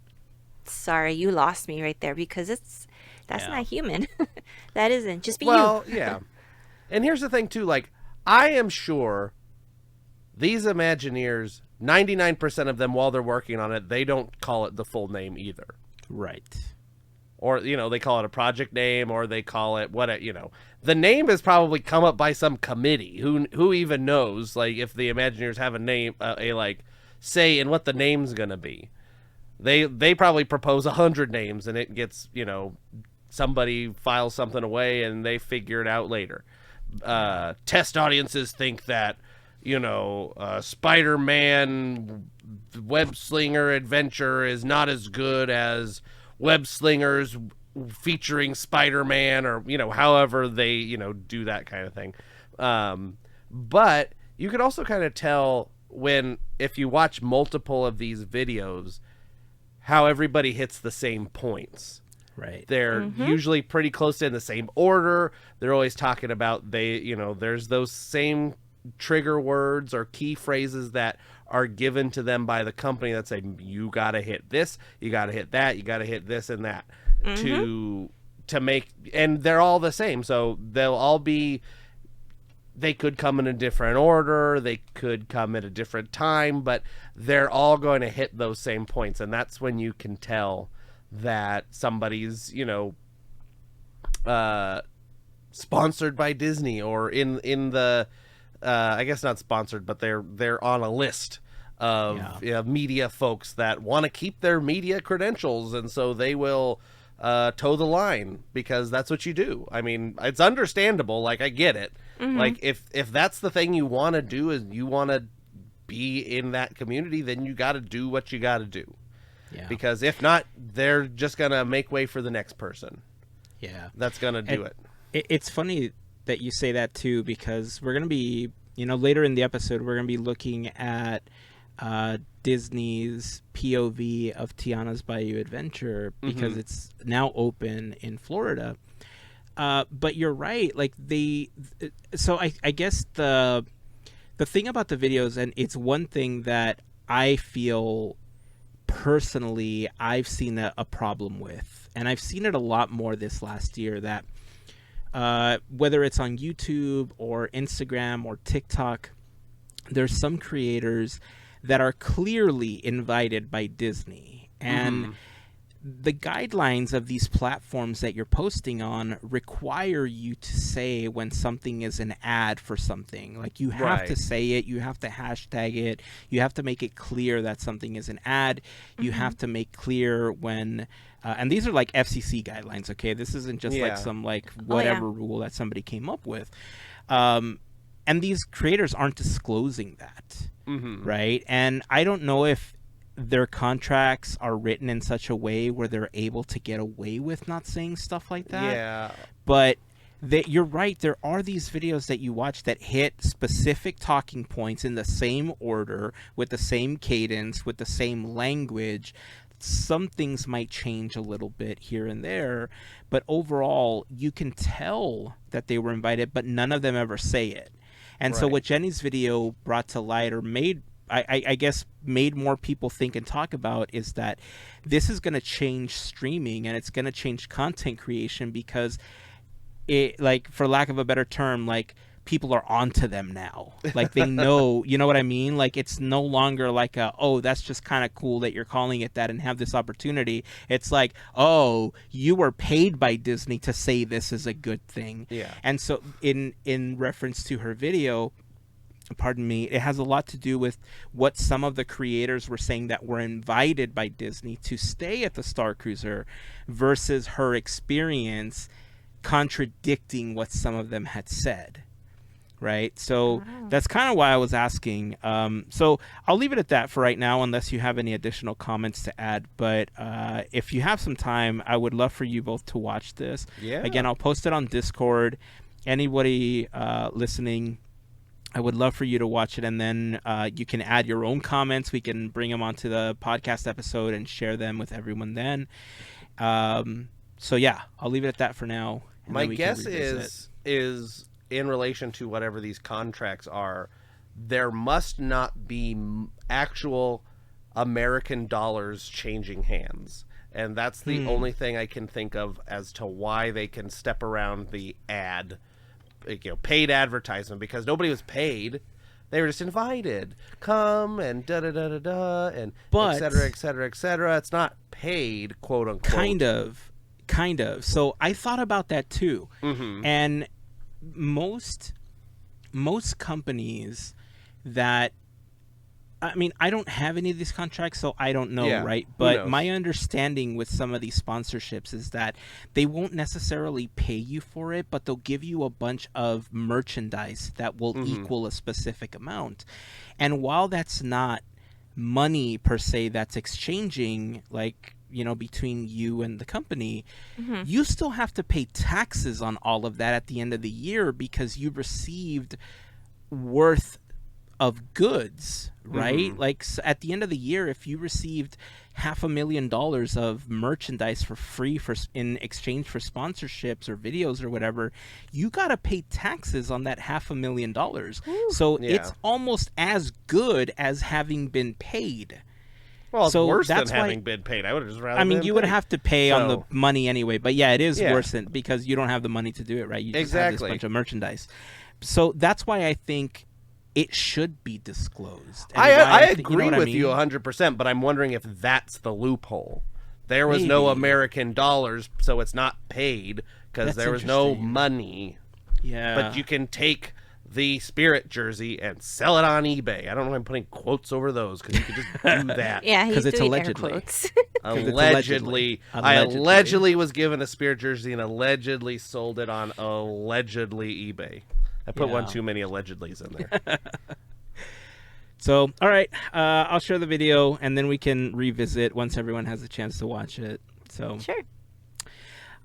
sorry, you lost me right there because that's not human. That isn't. Just be Well, you. yeah. And here's the thing, too. Like, I am sure these Imagineers, 99% of them, while they're working on it, they don't call it the full name either. Right. Or, they call it a project name, or they call it the name has probably come up by some committee. Who even knows, like, if the Imagineers have a name, say in what the name's gonna be. They probably propose 100 names, and it gets, somebody files something away, and they figure it out later. Test audiences think that, Spider-Man Web Slinger Adventure is not as good as Web Slingers featuring Spider-Man, or however they do that kind of thing. But you could also kind of tell if you watch multiple of these videos how everybody hits the same points. Right. They're usually pretty close in the same order. They're always talking about there's those same trigger words or key phrases that are given to them by the company that say, you got to hit this, you got to hit that, you got to hit this and that to make, and they're all the same. So they could come in a different order, they could come at a different time, but they're all going to hit those same points. And that's when you can tell that somebody's, sponsored by Disney, or in the, I guess not sponsored, but they're on a list of media folks that want to keep their media credentials, and so they will toe the line because that's what you do. I mean, it's understandable. Like, I get it. Like, if that's the thing you want to do, is you want to be in that community, then you got to do what you got to do. Yeah. Because if not, they're just gonna make way for the next person. Yeah. That's gonna do it. It's funny that you say that too, because we're gonna be, later in the episode, we're gonna be looking at Disney's POV of Tiana's Bayou Adventure, because it's now open in Florida. But you're right. Like, so I guess the thing about the videos, and it's one thing that I feel personally I've seen a problem with, and I've seen it a lot more this last year, that whether it's on YouTube or Instagram or TikTok, there's some creators that are clearly invited by Disney, and the guidelines of these platforms that you're posting on require you to say when something is an ad for something. Like, you have to say it, you have to hashtag it, you have to make it clear that something is an ad, you have to make clear when, and these are like FCC guidelines, okay? This isn't just like some like whatever rule that somebody came up with. And these creators aren't disclosing that, right? And I don't know if their contracts are written in such a way where they're able to get away with not saying stuff like that. Yeah. But you're right. There are these videos that you watch that hit specific talking points in the same order, with the same cadence, with the same language. Some things might change a little bit here and there, but overall, you can tell that they were invited, but none of them ever say it. And so what Jenny's video brought to light, or made I guess made more people think and talk about is that this is going to change streaming, and it's going to change content creation, because it, like, for lack of a better term, like, people are onto them now. Like, they know, you know what I mean? Like, it's no longer like oh, that's just kind of cool that you're calling it that and have this opportunity. It's like, oh, you were paid by Disney to say this is a good thing. Yeah. And so in reference to her video, pardon me, it has a lot to do with what some of the creators were saying that were invited by Disney to stay at the Starcruiser versus her experience contradicting what some of them had said. Right? So that's kind of why I was asking. So I'll leave it at that for right now, unless you have any additional comments to add. But if you have some time, I would love for you both to watch this. Yeah. Again, I'll post it on Discord. Anybody listening, I would love for you to watch it, and then you can add your own comments. We can bring them onto the podcast episode and share them with everyone then. So yeah, I'll leave it at that for now. My guess is in relation to whatever these contracts are, there must not be actual American dollars changing hands. And that's the only thing I can think of as to why they can step around the ad, paid advertisement, because nobody was paid. They were just invited. Come and da-da-da-da-da, and et cetera, et cetera, et cetera. It's not paid, quote unquote. Kind of. So I thought about that too. Mm-hmm. And most companies that, I mean, I don't have any of these contracts, so I don't know, right? But my understanding with some of these sponsorships is that they won't necessarily pay you for it, but they'll give you a bunch of merchandise that will equal a specific amount. And while that's not money per se that's exchanging, like, between you and the company, you still have to pay taxes on all of that at the end of the year, because you received worth of goods, right? Like, so at the end of the year, if you received $500,000 of merchandise for free in exchange for sponsorships or videos or whatever, you got to pay taxes on that $500,000. So it's almost as good as having been paid. Well, it's worse than having been paid. I would have just rather. I mean, you would have to pay on the money anyway, but yeah, it is worse than, because you don't have the money to do it, right? You just have this bunch of merchandise. So that's why I think it should be disclosed. And I agree with you 100%, but I'm wondering if that's the loophole. There was no American dollars, so it's not paid because there was no money. Yeah. But you can take the Spirit jersey and sell it on eBay. I don't know if I'm putting quotes over those, because you could just do that. Yeah, he's it's doing allegedly. air quotes. Allegedly. I allegedly was given a Spirit jersey and allegedly sold it on allegedly eBay. I put one too many allegedlys in there. So, all right, I'll share the video, and then we can revisit once everyone has a chance to watch it. So Sure.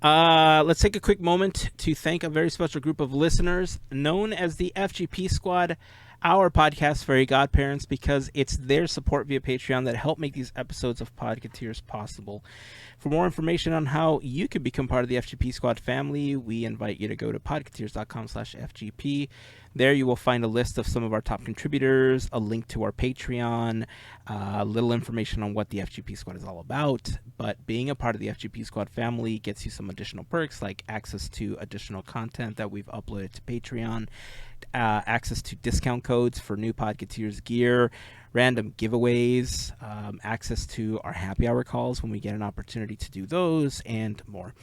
Let's take a quick moment to thank a very special group of listeners known as the FGP Squad, our podcast Fairy Godparents, because it's their support via Patreon that help make these episodes of Podketeers possible. For more information on how you can become part of the FGP Squad family, we invite you to go to podketeers.com/FGP. There you will find a list of some of our top contributors, a link to our Patreon, a little information on what the FGP Squad is all about. But being a part of the FGP Squad family gets you some additional perks, like access to additional content that we've uploaded to Patreon, access to discount codes for new Podketeers gear, random giveaways, access to our happy hour calls when we get an opportunity to do those, and more.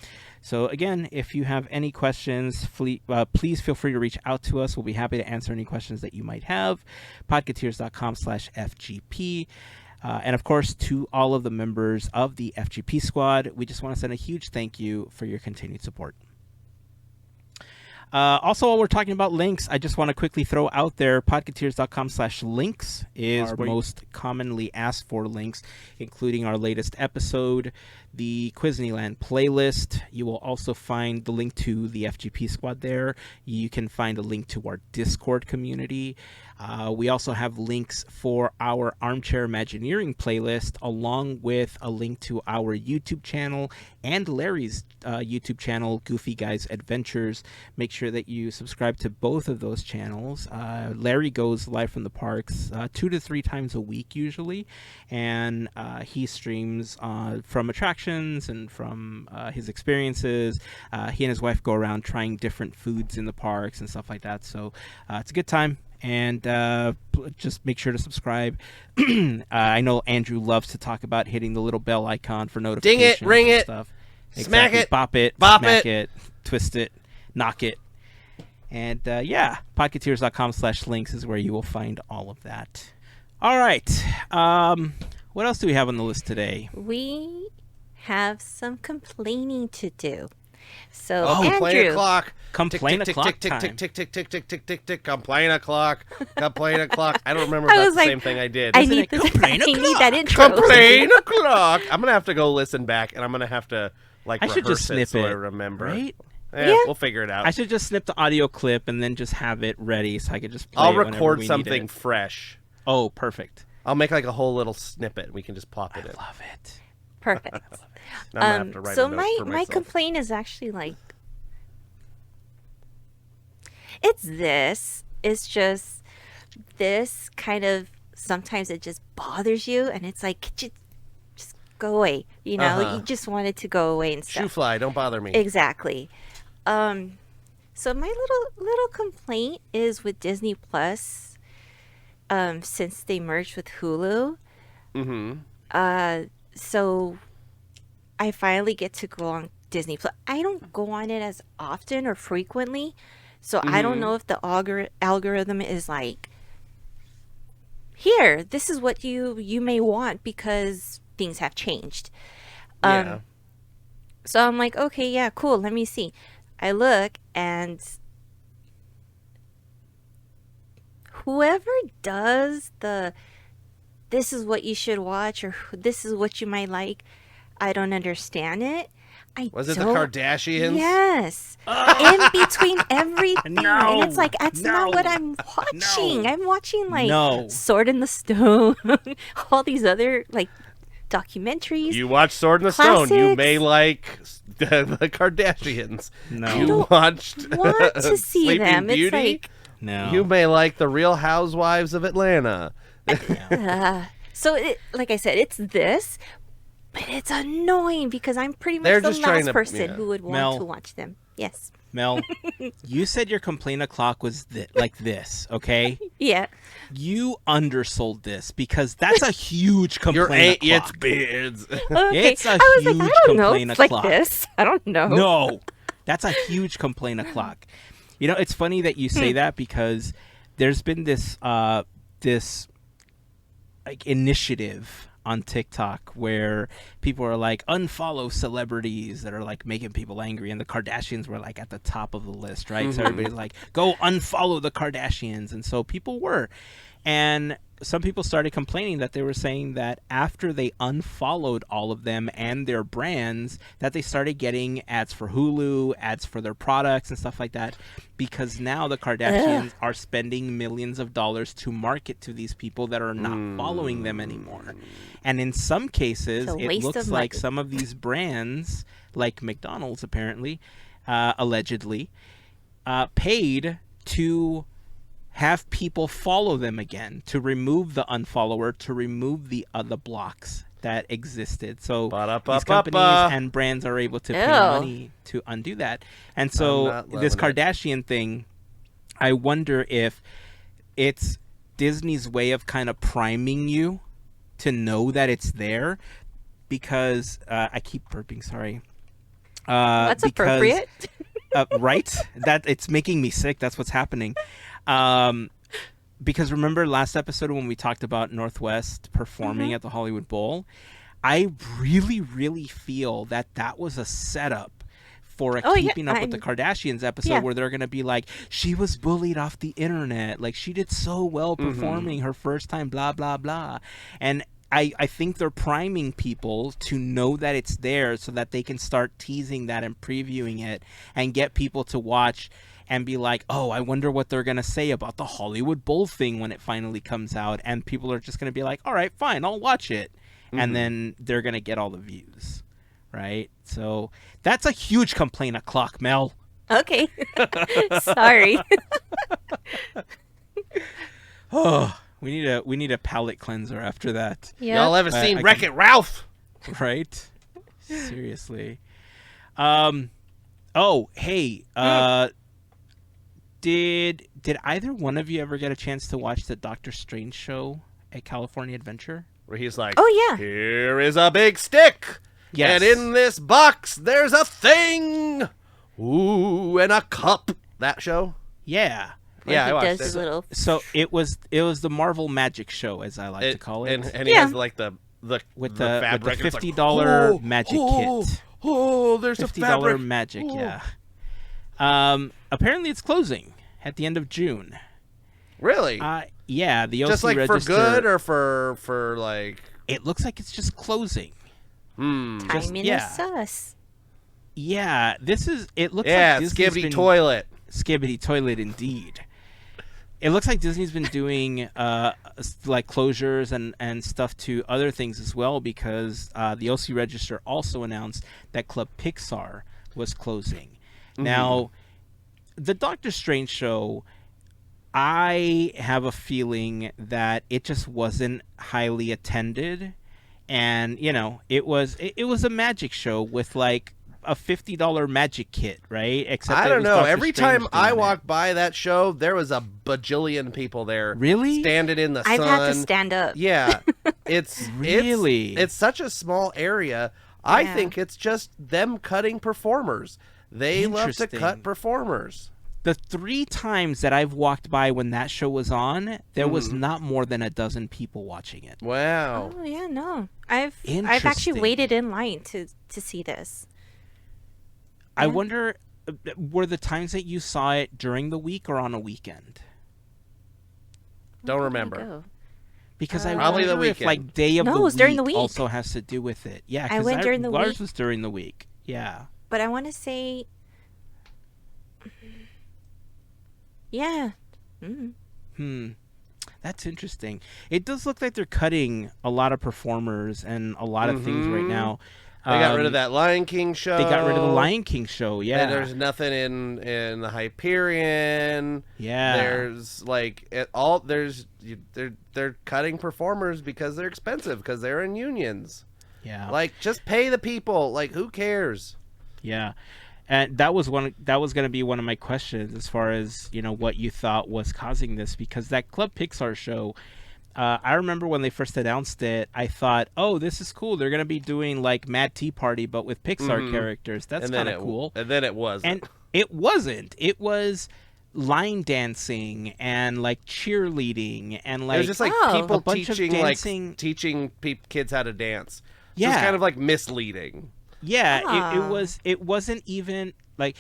So again, if you have any questions, please feel free to reach out to us. We'll be happy to answer any questions that you might have. Podketeers.com/FGP. And of course, to all of the members of the FGP Squad, we just want to send a huge thank you for your continued support. Also, while we're talking about links, I just want to quickly throw out there, podketeers.com/links is most commonly asked for links, including our latest episode, the Quizneyland playlist. You will also find the link to the FGP Squad there. You can find a link to our Discord community. We also have links for our Armchair Imagineering playlist, along with a link to our YouTube channel and Larry's YouTube channel, Goofy Guys Adventures. Make sure that you subscribe to both of those channels. Larry goes live from the parks 2 to 3 times a week usually, and he streams from attractions and from his experiences. He and his wife go around trying different foods in the parks and stuff like that, so it's a good time. And just make sure to subscribe. I know Andrew loves to talk about hitting the little bell icon for notifications. Ding it, ring and it, stuff. smack Exactly. it, Bop it, bop smack it, twist it, knock it. And yeah, podketeers.com/links is where you will find all of that. All right. What else do we have on the list today? We have some complaining to do. So, Oh, complain Andrew, o'clock. Complain tick, o'clock tick, tick, time. tick, tick, tick, tick, tick, tick, tick. Complain o'clock. Complain o'clock. I don't remember I if that's was the like, same thing I did. I Isn't need, it complain I need o'clock? that intro. Complain o'clock. I'm gonna have to go listen back, and I'm gonna have to like I rehearse should just it snip so I it, remember. right? Yeah. We'll figure it out. I should just snip the audio clip and then just have it ready so I could just play I'll it whenever record we need something it. fresh. Oh, perfect. I'll make like a whole little snippet. We can just plop it in. Love it. Perfect. Now I'm gonna have to write So a note my for my myself. complaint is actually like, it's this. It's just this kind of, sometimes it just bothers you, and it's like, could you just go away? You know, Uh-huh. you just want it to go away and Shoe stuff. fly, don't bother me. Exactly. So my little complaint is with Disney Plus. Since they merged with Hulu, so I finally get to go on Disney Plus. I don't go on it as often or frequently, so I don't know if the algorithm is like, here, this is what you may want because things have changed. Yeah. So I'm like, okay, yeah, cool. Let me see. I look, and whoever does this is what you should watch, or this is what you might like, I don't understand it. Was it the Kardashians? Yes. In between everything. No. And it's like, that's not what I'm watching. No. I'm watching like No. Sword in the Stone, all these other like documentaries. You watch Sword in the Stone. You Classics. may like the Kardashians. No. You watched want to see Sleeping them. Beauty. It's like, No. You may like the Real Housewives of Atlanta. so like I said, it's this, but it's annoying because I'm pretty much They're the just trying last to- person yeah. who would want Mel. to watch them. Yes. Mel, you said your complaint o'clock was like this, okay? Yeah. You undersold this because that's a huge Your complaint it's o'clock. bids. Okay. It's a I was like, huge I don't know. complaint It's like o'clock. this. I don't know. No, that's a huge complaint o'clock. You know, it's funny that you say that because there's been this like initiative on TikTok where people are like, unfollow celebrities that are like making people angry, and the Kardashians were like at the top of the list, right? So everybody's like, go unfollow the Kardashians, and so people were, and some people started complaining that they were saying that after they unfollowed all of them and their brands, that they started getting ads for Hulu, ads for their products and stuff like that, because now the Kardashians are spending millions of dollars to market to these people that are not following them anymore. And in some cases, It's a it waste looks of like money. some of these brands, like McDonald's apparently, allegedly, paid to have people follow them again, to remove the unfollower, to remove the other blocks that existed. So these companies and brands are able to pay Ew. money to undo that. And so not this loving it. Kardashian thing, I wonder if it's Disney's way of kind of priming you to know that it's there, because I keep burping, sorry. That's because- appropriate. Right? That it's making me sick. That's what's happening. Because remember last episode when we talked about Northwest performing at the Hollywood Bowl? I really, really feel that that was a setup for a Oh, yeah, Keeping Up with the Kardashians episode yeah. where they're going to be like, she was bullied off the internet. Like, she did so well performing her first time, blah, blah, blah. And I think they're priming people to know that it's there so that they can start teasing that and previewing it and get people to watch and be like, oh, I wonder what they're going to say about the Hollywood Bowl thing when it finally comes out. And people are just going to be like, all right, fine, I'll watch it. And then they're going to get all the views, right? So that's a huge complaint o'clock, Mel. Okay. Sorry. Oh, we need a palate cleanser after that. Yeah. Y'all ever seen Wreck-It Ralph? Right? Seriously. Oh, hey, did either one of you ever get a chance to watch the Doctor Strange show at California Adventure? Where he's like, Oh, yeah. here is a big stick. Yes. And in this box, there's a thing. Ooh, and a cup. That show? Yeah. Yeah, I he watched does it. his little. So it was the Marvel Magic Show, as I like to call it, And he Yeah. has like the with the the fabric. It's $50 like, magic oh, kit. Oh, there's a $50 fabric. magic, Oh. yeah. Apparently it's closing at the end of June. Really? Yeah, the OC Just like register, for good or for like. it looks like it's just closing. Timing yeah. is sus. Yeah, it looks Yeah, like Disney's Skibbity been, toilet. Skibbity toilet indeed. It looks like Disney's been doing like closures and stuff to other things as well, because the OC Register also announced that Club Pixar was closing. Now, the Doctor Strange show, I have a feeling that it just wasn't highly attended, and it was a magic show with like a $50 magic kit, right? Except I that it don't was know. Doctor Every Strange time I doing it. walked by that show, there was a bajillion people there. Really? Standing in the I've sun. had to stand up. Yeah. It's Really? It's such a small area. I Yeah. think it's just them cutting performers. They love to Interesting. cut performers. The 3 times that I've walked by when that show was on, there was not more than a dozen people watching it. Wow. Oh yeah, no. I've actually Interesting. waited in line to see this. I wonder, were the times that you saw it during the week or on a weekend? Don't Where did I remember. go? Because I Probably the wonder if weekend. like day of No, the it was week, during the week. also has to do with it. Yeah, I went during the ours week. was during the week. Yeah. But I want to say, yeah. That's interesting. It does look like they're cutting a lot of performers and a lot of things right now. They got rid of that Lion King show. They got rid of the Lion King show. Yeah. And there's nothing in the Hyperion. Yeah. There's like they're cutting performers because they're expensive, because they're in unions. Yeah. Like, just pay the people. Like, who cares? Yeah. And that was going to be one of my questions, as far as, what you thought was causing this, because that Club Pixar show, I remember when they first announced it, I thought, oh, this is cool. They're going to be doing like Mad Tea Party, but with Pixar characters. That's kind of cool. And then it wasn't. And it wasn't. It was line dancing and like cheerleading and like it was just like Oh. people A bunch of teaching dancing- kids how to dance. So Yeah. it's kind of like misleading. Yeah, Ah. it wasn't even like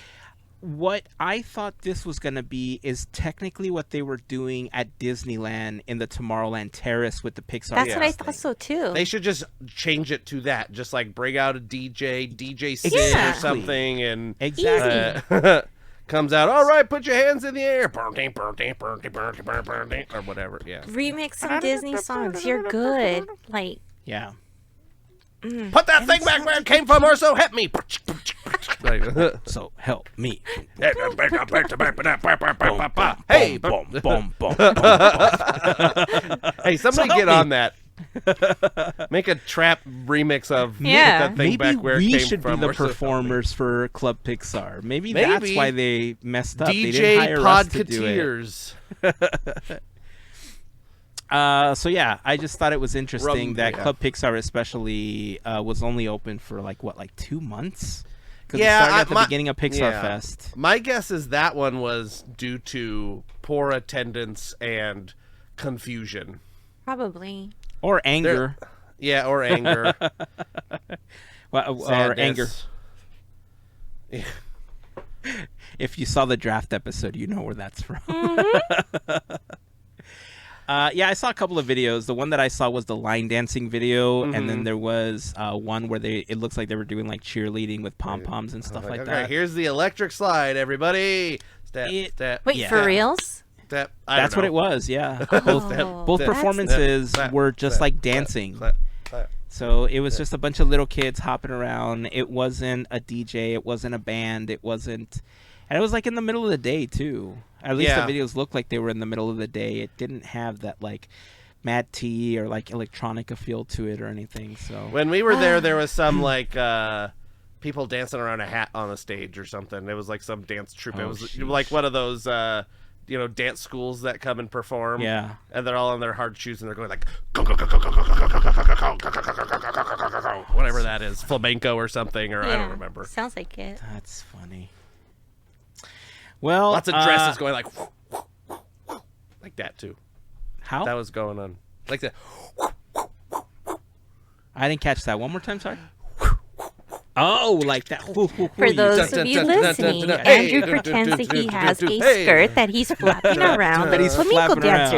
what I thought this was going to be is technically what they were doing at Disneyland in the Tomorrowland Terrace with the Pixar. That's what I thing. thought so too. They should just change it to that. Just like bring out a DJ Sid Yeah. or something, and Exactly. comes out. All right, put your hands in the air, or whatever. Yeah. Remix some Disney songs. You're good. Like, Yeah. Put that thing back where it came from, or so help me. So help me. Hey, Boom, boom, boom, boom. hey, somebody So get help on that. Make a trap remix of Yeah. Put that thing Maybe back where it we came should be from. the or so help me. performers for Club Pixar. Maybe that's Maybe. why they messed up. They DJ didn't hire us to do it. Podketeers. So yeah, I just thought it was interesting that yeah. Club Pixar especially was only open for like 2 months? Because Yeah, it started at the my- beginning of Pixar yeah. Fest. My guess is that one was due to poor attendance and confusion. probably. Or anger. Yeah, or anger. Or anger. Sadness. If you saw the draft episode, you know where that's from. Yeah, I saw a couple of videos. The one that I saw was the line dancing video, and then there was one where it looks like they were doing like cheerleading with pom poms and stuff like okay, that. Here's the electric slide, everybody. Step, step. Wait, Yeah. for reals? Step. That's what it was. Yeah, both Step, performances step, were just step, like step, dancing. step, step. So it was just a bunch of little kids hopping around. It wasn't a DJ. It wasn't a band. It wasn't, and it was like in the middle of the day too. At least Yeah. the videos looked like they were in the middle of the day. It didn't have that like Mad Tea or like electronica feel to it or anything. So When we were there was some like people dancing around a hat on the stage or something. It was like some dance troupe. It Oh, was sheesh. like one of those dance schools that come and perform. Yeah. And they're all on their hard shoes and they're going like whatever that is, flamenco or something, or I don't remember. Sounds like it. That's funny. Well, Lots of dresses going like that too. How? That was going on like that. I didn't catch that. One more time, sorry. Oh, like that. For those of you listening, Andrew pretends that he has a skirt that he's flapping around That like he's flamenco flapping around.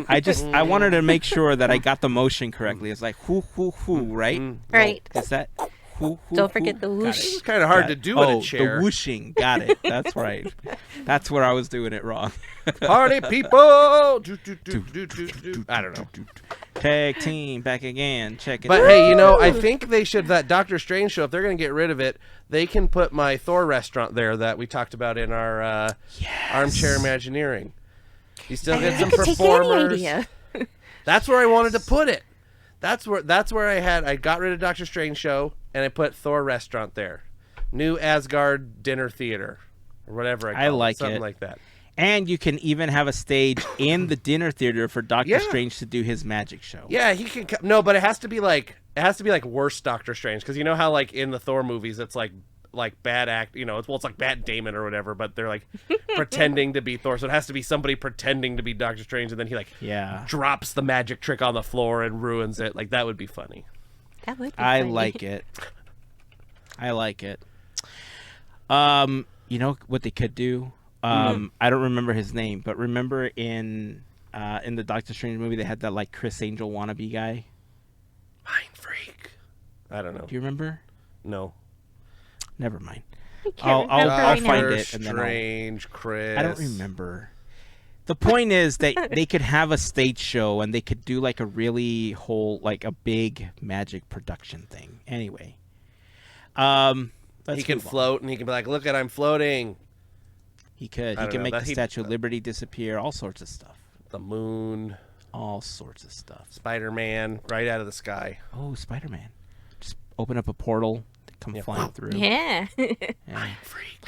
dancers. I wanted to make sure that I got the motion correctly. It's like hoo hoo hoo, right? Right. Is that hoo hoo? Don't forget the Got whoosh. it. It's kind of hard Got to it. do in Oh, a chair. the whooshing. Got it. That's right. That's where I was doing it wrong. Party people. I don't know. Tag team back again. Check it But out. hey, I think they should, that Doctor Strange show, if they're going to get rid of it, they can put my Thor restaurant there that we talked about in our Armchair Imagineering. You still get some You could take any performers. idea. That's where I wanted to put it. That's where I got rid of Doctor Strange show and I put Thor restaurant there. New Asgard dinner theater or whatever I call like it. Something it. like that. And you can even have a stage in the dinner theater for Doctor Yeah. Strange to do his magic show. Yeah, he can no, but it has to be like worse Doctor Strange, because you know how like in the Thor movies it's like bad act, it's like Matt Damon or whatever, but they're like pretending to be Thor, so it has to be somebody pretending to be Doctor Strange, and then he drops the magic trick on the floor and ruins it. Like that would be funny. That would be I funny. like it. I like it. You know what they could do? I don't remember his name, but remember in the Doctor Strange movie they had that like Chris Angel wannabe guy. Mind freak. I don't know. Do you remember? No. Never mind. I can't I'll remember right find now. it and then Strange, Chris. I don't remember. The point is that they could have a stage show and they could do like a really a big magic production thing. Anyway, He can float and he can be like, "Look at, I'm floating." He could. I He don't can know. make That the he- Statue of Liberty disappear. All sorts of stuff. The moon, All sorts of stuff. Spider-Man, right out of the sky. Oh, Spider-Man! Just open up a portal, come flying through. Yeah. Yeah. Freak.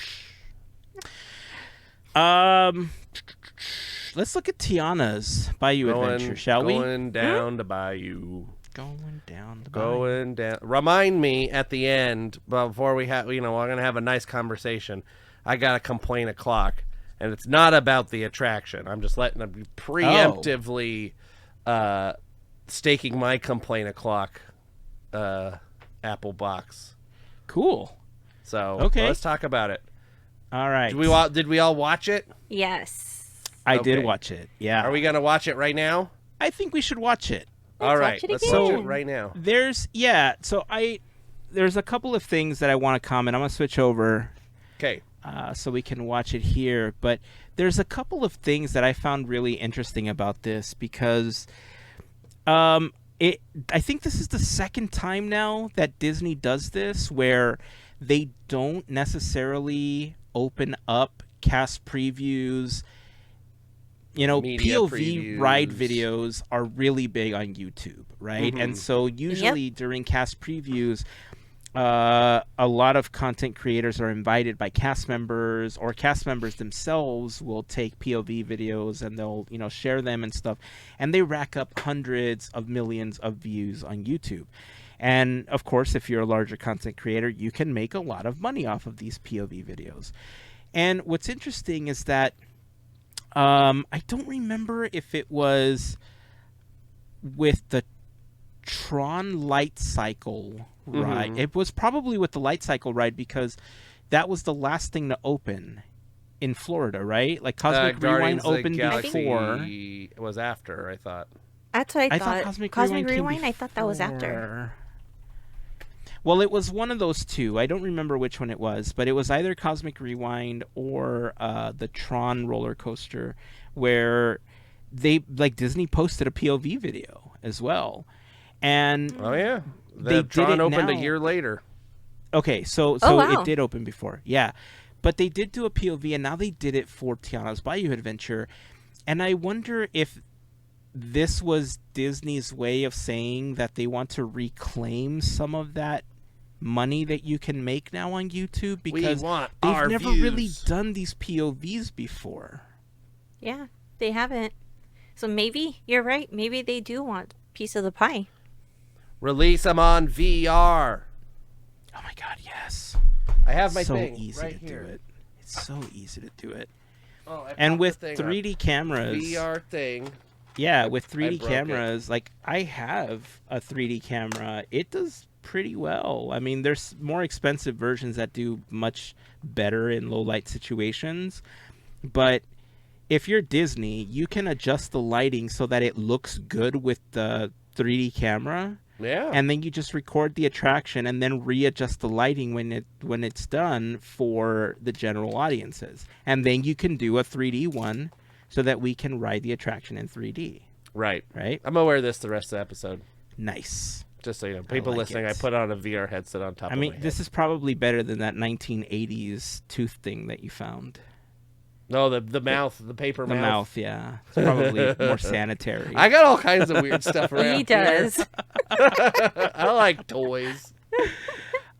Let's look at Tiana's Bayou Adventure, shall we? Going down to Bayou. Going down the Bayou. Going down. Remind me at the end, before we have, we're going to have a nice conversation. I got to complain o'clock, and it's not about the attraction. I'm just letting them preemptively staking my complain o'clock Apple box. Cool. So Okay. let's talk about it. All right. Did we all watch it? Yes. I Okay. did watch it. Yeah. Are we going to watch it right now? I think we should watch it. All right, watch it let's again. watch it right now. There's a couple of things that I want to comment. I'm gonna switch over Okay. so we can watch it here. But there's a couple of things that I found really interesting about this because I think this is the second time now that Disney does this where they don't necessarily open up cast previews. Media POV previews. ride videos are really big on YouTube, right? Mhm. And so usually during cast previews, a lot of content creators are invited by cast members, or cast members themselves will take POV videos and they'll share them and stuff, and they rack up hundreds of millions of views on YouTube. And of course, if you're a larger content creator, you can make a lot of money off of these POV videos. And what's interesting is that I don't remember if it was with the Tron Light Cycle ride. Mhm. It was probably with the Light Cycle ride because that was the last thing to open in Florida, right? Like Cosmic Guardians Rewind of the opened before. Galaxy was after, I thought. That's what I I thought thought. Cosmic Cosmic Rewind Rewind, came I thought that was after. before. Well, it was one of those two. I don't remember which one it was, but it was either Cosmic Rewind or the Tron roller coaster, where they Disney posted a POV video as well, and Oh yeah, they did Tron it opened now. a year later. Okay, so wow. it did open before, yeah, but they did do a POV, and now they did it for Tiana's Bayou Adventure, and I wonder if this was Disney's way of saying that they want to reclaim some of that money that you can make now on YouTube, because they've never really done these POVs before. Yeah, they haven't. So maybe you're right. Maybe they do want a piece of the pie. Release them on VR. Oh my God, yes! I have my so thing easy right to here. do it. It's so easy to do it. Oh, I And popped with the thing 3D up. cameras, VR thing. yeah, with 3D broke it. cameras, like I have a 3D camera, it does pretty well. I mean, there's more expensive versions that do much better in low light situations, but if you're Disney, you can adjust the lighting so that it looks good with the 3D camera, Yeah. and then you just record the attraction and then readjust the lighting when it's done for the general audiences, and then you can do a 3D one so that we can ride the attraction in 3D. Right. Right? I'm gonna wear this the rest of the episode. Nice. Just so you know, people like listening, it. I put on a VR headset on top I of mean, my head. this is probably better than that 1980s tooth thing that you found. No, the mouth, the paper The mouth. mouth, yeah. It's probably more sanitary. I got all kinds of weird stuff around He does. here. I like toys.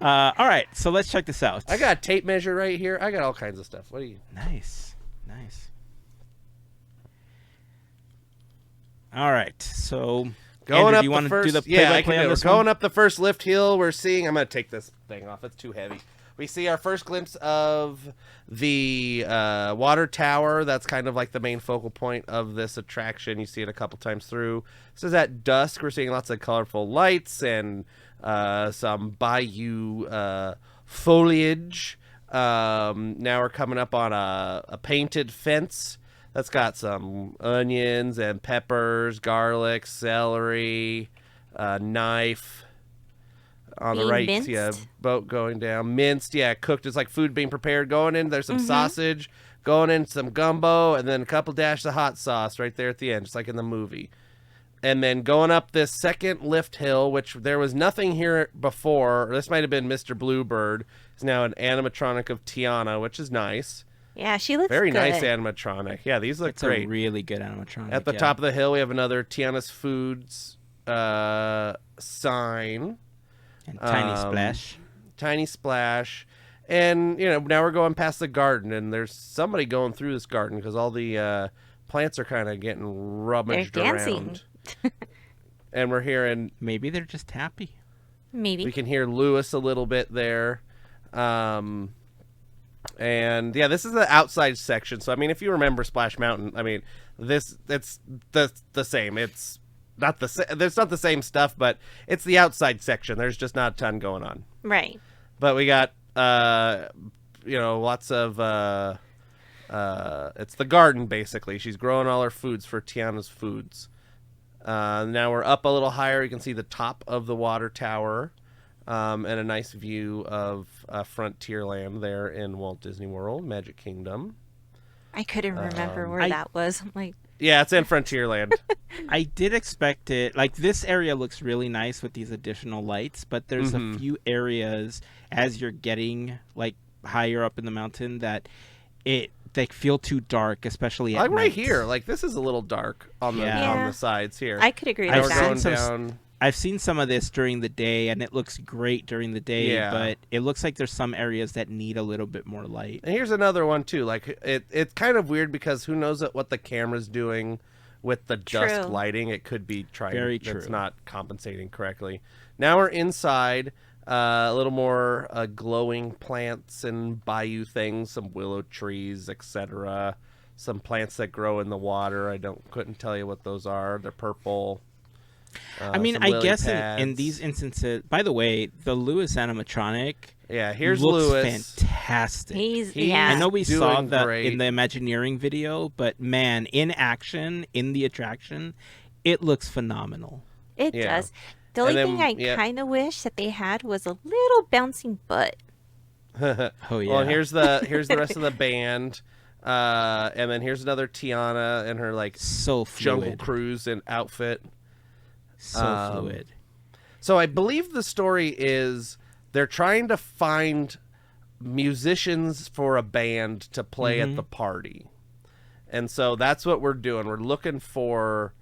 All right, so let's check this out. I got a tape measure right here. I got all kinds of stuff. What do you? Nice. All right, so Going Andrew, up do you want the to first, do the yeah, I play-by-play can on do it. this Going one? up the first lift hill, we're seeing. I'm gonna take this thing off. It's too heavy. We see our first glimpse of the water tower. That's kind of like the main focal point of this attraction. You see it a couple times through. This is at dusk. We're seeing lots of colorful lights and some bayou foliage. Now we're coming up on a painted fence that's got some onions and peppers, garlic, celery, knife. On the Being right, minced? yeah, boat going down. Minced, yeah, cooked. It's like food being prepared. Going in, there's some sausage. Going in, some gumbo, and then a couple dashes of hot sauce right there at the end, just like in the movie. And then going up this second lift hill, which there was nothing here before. This might have been Mr. Bluebird. It's now an animatronic of Tiana, which is nice. Yeah, she looks Very good. nice animatronic. Yeah, these look It's great. a really good animatronic. At the top of the hill, we have another Tiana's Foods sign. And Tiny Splash. And, you know, now we're going past the garden, and there's somebody going through this garden because all the plants are kind of getting rummaged They're dancing. around. And we're hearing, Maybe they're just happy. Maybe. we can hear Lewis a little bit there. And, yeah, this is the outside section. So, I mean, if you remember Splash Mountain, I mean, it's the same. It's not there's not the same stuff, but it's the outside section. There's just not a ton going on. Right. But we got, you know, lots of, it's the garden, basically. She's growing all her foods for Tiana's Foods. Now we're up a little higher. You can see the top of the water tower, and a nice view of Frontierland there in Walt Disney World, Magic Kingdom. I couldn't remember where that was. I'm like, Yeah, it's in Frontierland. I did expect it. Like, this area looks really nice with these additional lights, but there's a few areas as you're getting, like, higher up in the mountain that they feel too dark, especially at Like right night. here, like this is a little dark on the Yeah. on the sides here. I could agree I've with Now we're that. going some- down. I've seen some of this during the day, and it looks great during the day, Yeah. but it looks like there's some areas that need a little bit more light. And here's another one too. Like it's kind of weird because who knows what the camera's doing with the dusk True. lighting. It could be trying. Very It's true. not compensating correctly. Now we're inside. A little more glowing plants and bayou things, some willow trees, etc. Some plants that grow in the water. Couldn't tell you what those are. They're purple. I mean, some I lily guess in pads. these instances, by the way, the Lewis animatronic Yeah, here's looks Lewis. fantastic. He's I yeah. know we saw doing that great. in the Imagineering video, but man, in action, in the attraction, it looks phenomenal. It Yeah. does. The only And thing then- I yeah. kind of wish that they had was a little bouncing butt. Oh yeah. Well, here's the rest of the band, and then here's another Tiana in her like so Jungle fluid. Cruise and outfit. So fluid. So I believe the story is they're trying to find musicians for a band to play at the party. And so that's what we're doing. We're looking for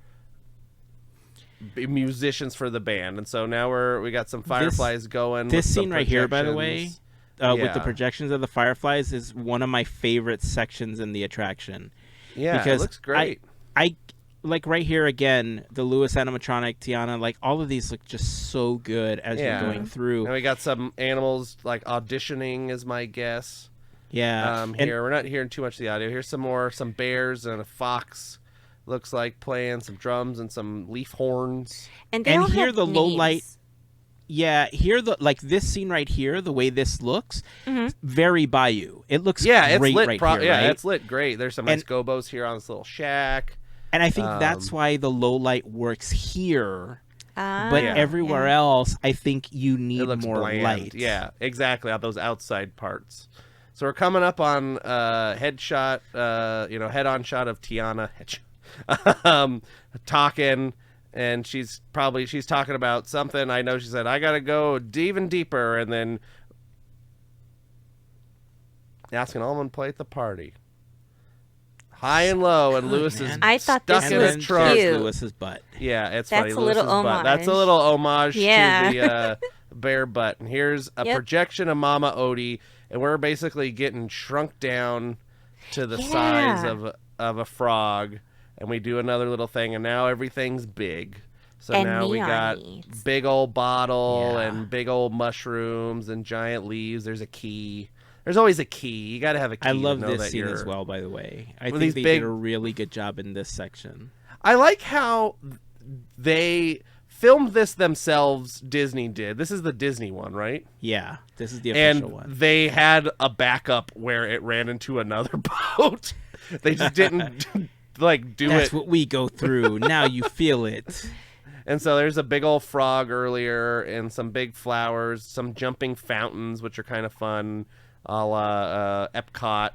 musicians for the band. And so now we got some fireflies going. This with some scene right here, by the way, projections. with the Yeah. projections of the fireflies, is one of my favorite sections in the attraction. Yeah, because it looks great. I like right here again, the Lewis animatronic, Tiana, like all of these look just so good as Yeah. you're going through. And we got some animals like auditioning, is my guess. Yeah. Here we're not hearing too much of the audio. Here's some bears and a fox. Looks like playing some drums and some leaf horns. And they And all here have the low names. light- Yeah, here this scene right here, the way this looks, very Bayou. It looks Yeah, it's great lit. right here, Yeah, right? it's lit great. There's some nice And- gobos here on this little shack. And I think that's why the low light works here, but Yeah. everywhere else, I think you need It looks more bland. light. Yeah, exactly. On those outside parts. So we're coming up on headshot, head-on shot of Tiana talking, and she's talking about something. I know she said, "I gotta go even deeper," and then asking all of them to play at the party. High and low, and good, Lewis is man. I thought stuck this in was his trunk. cute. Lewis's butt. Yeah, it's That's funny. a little Lewis's butt. That's a homage. little homage Yeah. to the bear butt. And here's a Yep. projection of Mama Odie, and we're basically getting shrunk down to the size of a frog, and we do another little thing, and now everything's big. So And now we got neon-y. big old bottle Yeah. and big old mushrooms and giant leaves. There's a key. There's always a key. You got to have a key. I love to know this that scene you're... as well, by the way. I With think these they big- did a really good job in this section. I like how they filmed this themselves. Disney did. This is the Disney one, right? Yeah, this is the And official one. they had a backup where it ran into another boat. They just didn't do That's it. what we go through. Now you feel it. And so there's a big old frog earlier and some big flowers, some jumping fountains, which are kind of fun, a la Epcot.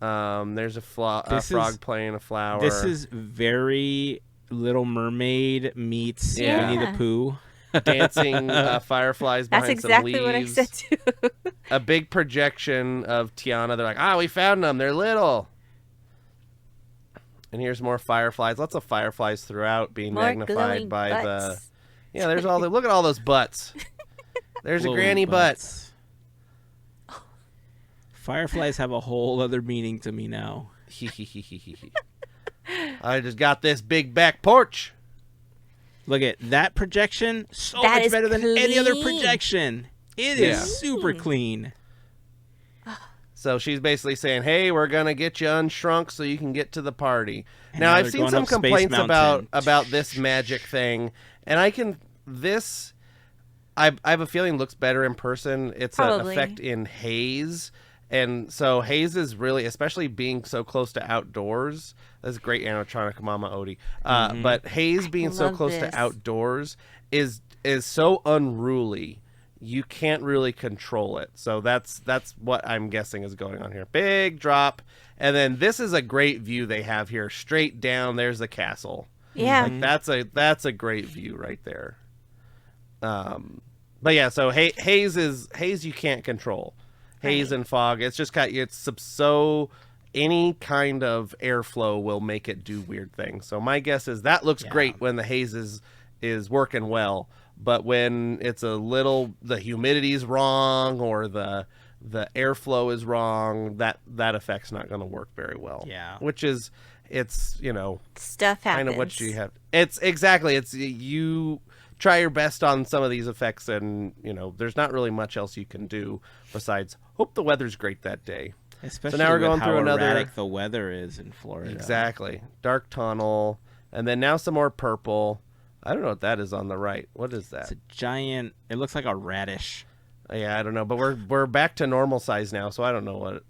There's a frog playing a flower. This is very Little Mermaid meets Yeah. Winnie the Pooh. dancing fireflies That's behind some exactly leaves. what I said too. A big projection of Tiana. They're like, we found them. They're little. And here's more fireflies. Lots of fireflies throughout, being More magnified glowing by the. butts. Yeah, there's all the. Look at all those butts. There's a Glowing granny butts. Fireflies have a whole other meaning to me now. butt. I just got this big back porch. Look at that projection. So That much is better than any other clean. projection. It Yeah. is super clean. So she's basically saying, "Hey, we're gonna get you unshrunk so you can get to the party." And Now now I've they're seen going some up Space complaints Mountain. about this magic thing, and I have a feeling looks better in person. It's an Probably. effect in haze, and so haze is really, especially being so close to outdoors. That's great animatronic, Mama Odie. But haze being so love close this. to outdoors is so unruly. You can't really control it. So that's what I'm guessing is going on here. Big drop. And then this is a great view they have here. Straight down, there's the castle. Yeah. Like that's a great view right there. But yeah, so haze you can't control. Haze Right. and fog, so any kind of airflow will make it do weird things. So my guess is that looks great when the haze is working well. But when it's the humidity's wrong or the airflow is wrong, that effect's not going to work very well. Yeah. Which is, Stuff happens. kind of what you have. It's you try your best on some of these effects, and there's not really much else you can do besides hope the weather's great that day. Especially now we're with going how through another- erratic the weather is in Florida. Exactly. Dark tunnel, and then now some more purple. I don't know what that is on the right. What is that? It's a giant. It looks like a radish. Yeah, I don't know, but we're back to normal size now, so I don't know what.